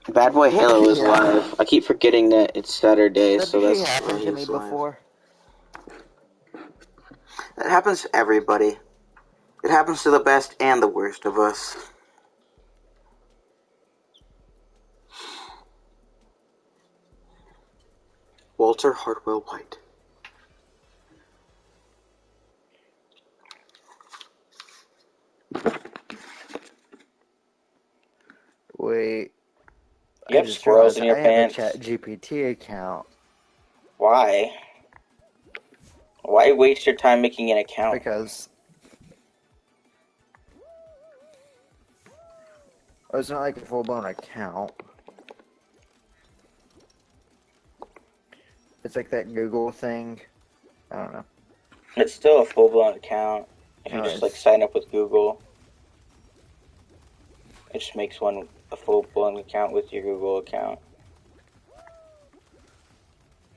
Speaker 1: Bad Boy Halo is live. I keep forgetting that it's Saturday,
Speaker 2: That
Speaker 1: so
Speaker 2: actually
Speaker 1: that's why
Speaker 2: happened to me
Speaker 1: he's live.
Speaker 2: before.
Speaker 1: That happens to everybody. It happens to the best and the worst of us. Walter Hartwell White.
Speaker 2: Wait.
Speaker 1: You have squirrels in your pants?
Speaker 2: I have a ChatGPT account.
Speaker 1: Why? Why waste your time making an account?
Speaker 2: Because it's not like a full-blown account. It's like that Google thing. I don't know.
Speaker 1: It's still a full-blown account. If you just like sign up with Google, it just makes one a full-blown account with your Google account.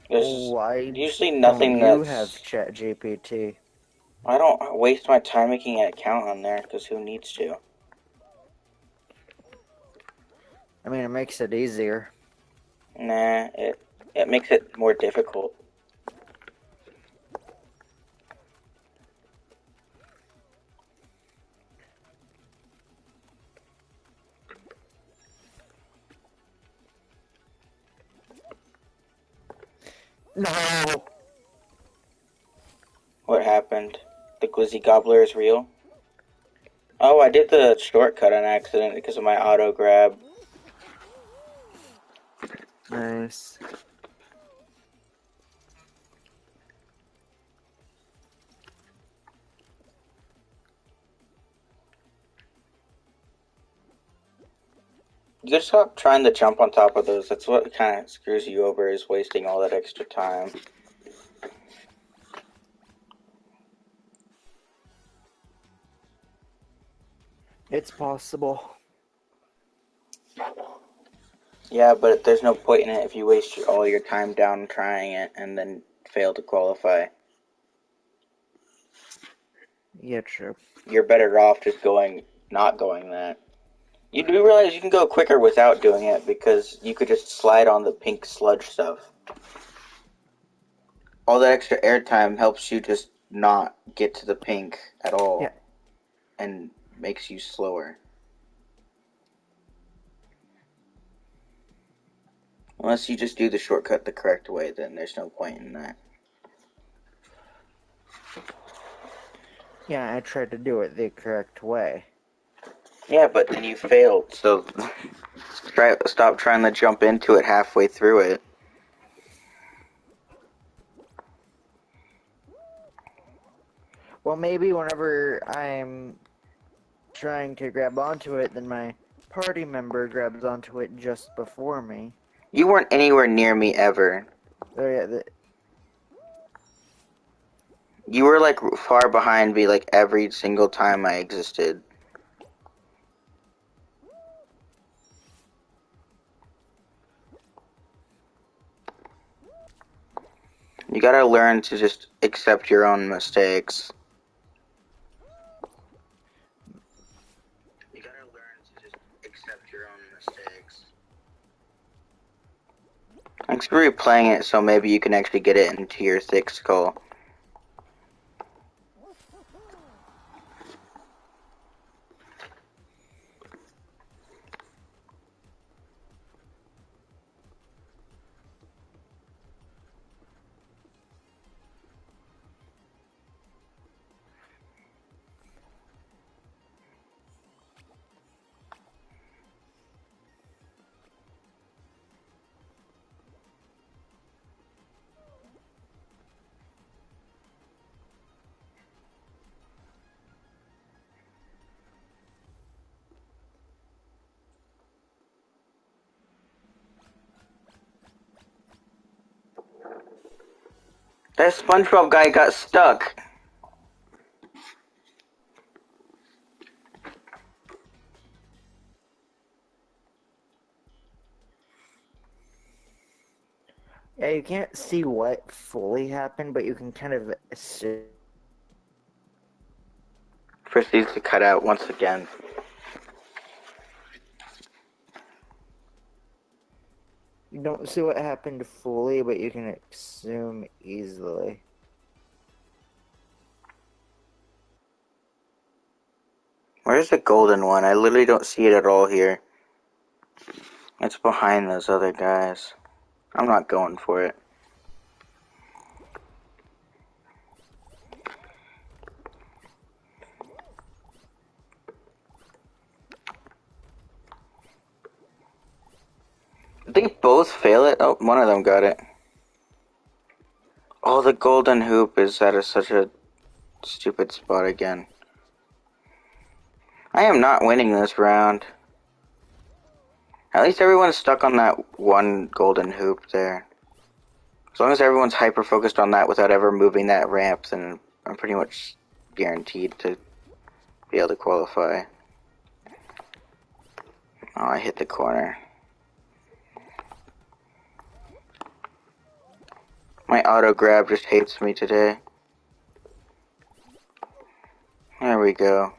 Speaker 1: There's usually nothing
Speaker 2: don't you
Speaker 1: that's...
Speaker 2: have ChatGPT?
Speaker 1: I don't waste my time making an account on there, because who needs to?
Speaker 2: I mean, it makes it easier.
Speaker 1: Nah, it makes it more difficult.
Speaker 2: No!
Speaker 1: What happened? The Glizzy Gobbler is real? Oh, I did the shortcut on accident because of my auto grab.
Speaker 2: Nice.
Speaker 1: You gotta stop trying to jump on top of those. That's what kind of screws you over, is wasting all that extra time.
Speaker 2: It's possible.
Speaker 1: Yeah, but there's no point in it if you waste all your time down trying it and then fail to qualify.
Speaker 2: Yeah, true.
Speaker 1: You're better off just not going that. You do realize you can go quicker without doing it because you could just slide on the pink sludge stuff. All that extra airtime helps you just not get to the pink at all.
Speaker 2: Yeah.
Speaker 1: And makes you slower. Unless you just do the shortcut the correct way, then there's no point in that.
Speaker 2: Yeah, I tried to do it the correct way.
Speaker 1: Yeah, but then you failed, so stop trying to jump into it halfway through it.
Speaker 2: Well, maybe whenever I'm trying to grab onto it, then my party member grabs onto it just before me.
Speaker 1: You weren't anywhere near me ever.
Speaker 2: Oh, yeah,
Speaker 1: You were like far behind me like every single time I existed. You gotta learn to just accept your own mistakes. You gotta learn to just accept I'm replaying it so maybe you can actually get it into your thick skull. That SpongeBob guy got stuck.
Speaker 2: Yeah, you can't see what fully happened, but you can kind of assume.
Speaker 1: First needs to cut out once again.
Speaker 2: You don't see what happened fully, but you can assume easily.
Speaker 1: Where's the golden one? I literally don't see it at all here. It's behind those other guys. I'm not going for it. Did they both fail it? Oh, one of them got it. Oh, the golden hoop is at such a stupid spot again. I am not winning this round. At least everyone's stuck on that one golden hoop there. As long as everyone's hyper-focused on that without ever moving that ramp, then I'm pretty much guaranteed to be able to qualify. Oh, I hit the corner. My auto-grab just hates me today. There we go.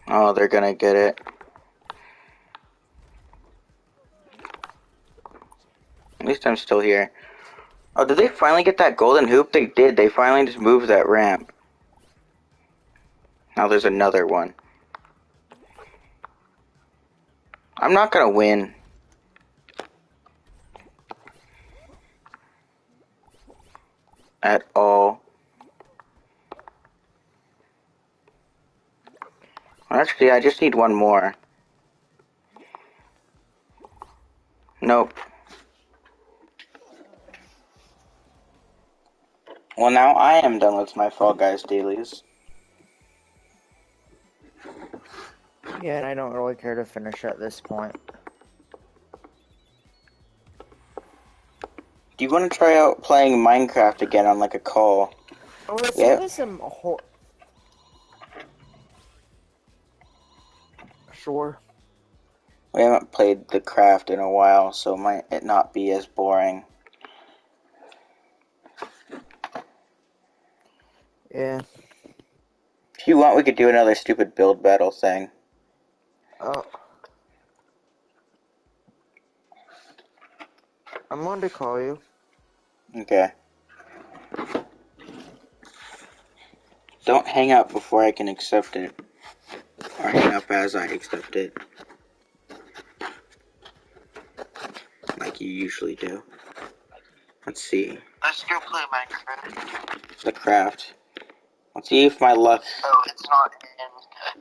Speaker 1: Oh, they're gonna get it. At least I'm still here. Oh, did they finally get that golden hoop? They did. They finally just moved that ramp. Now there's another one. I'm not gonna win. At all. Actually, I just need one more. Nope. Well, now I am done with my Fall Guys dailies.
Speaker 2: Yeah, and I don't really care to finish at this point.
Speaker 1: Do you want to try out playing Minecraft again on like a call?
Speaker 2: Oh, let's
Speaker 1: Yeah.
Speaker 2: give us some Sure.
Speaker 1: We haven't played the craft in a while, so might it not be as boring.
Speaker 2: Yeah.
Speaker 1: If you want, we could do another stupid build battle thing.
Speaker 2: Oh. I'm going to call you.
Speaker 1: Okay. Don't hang up before I can accept it. Or hang up as I accept it. Like you usually do. Let's see.
Speaker 6: Let's go play Minecraft.
Speaker 1: The craft. Let's see if my luck...
Speaker 6: Oh, it's not in.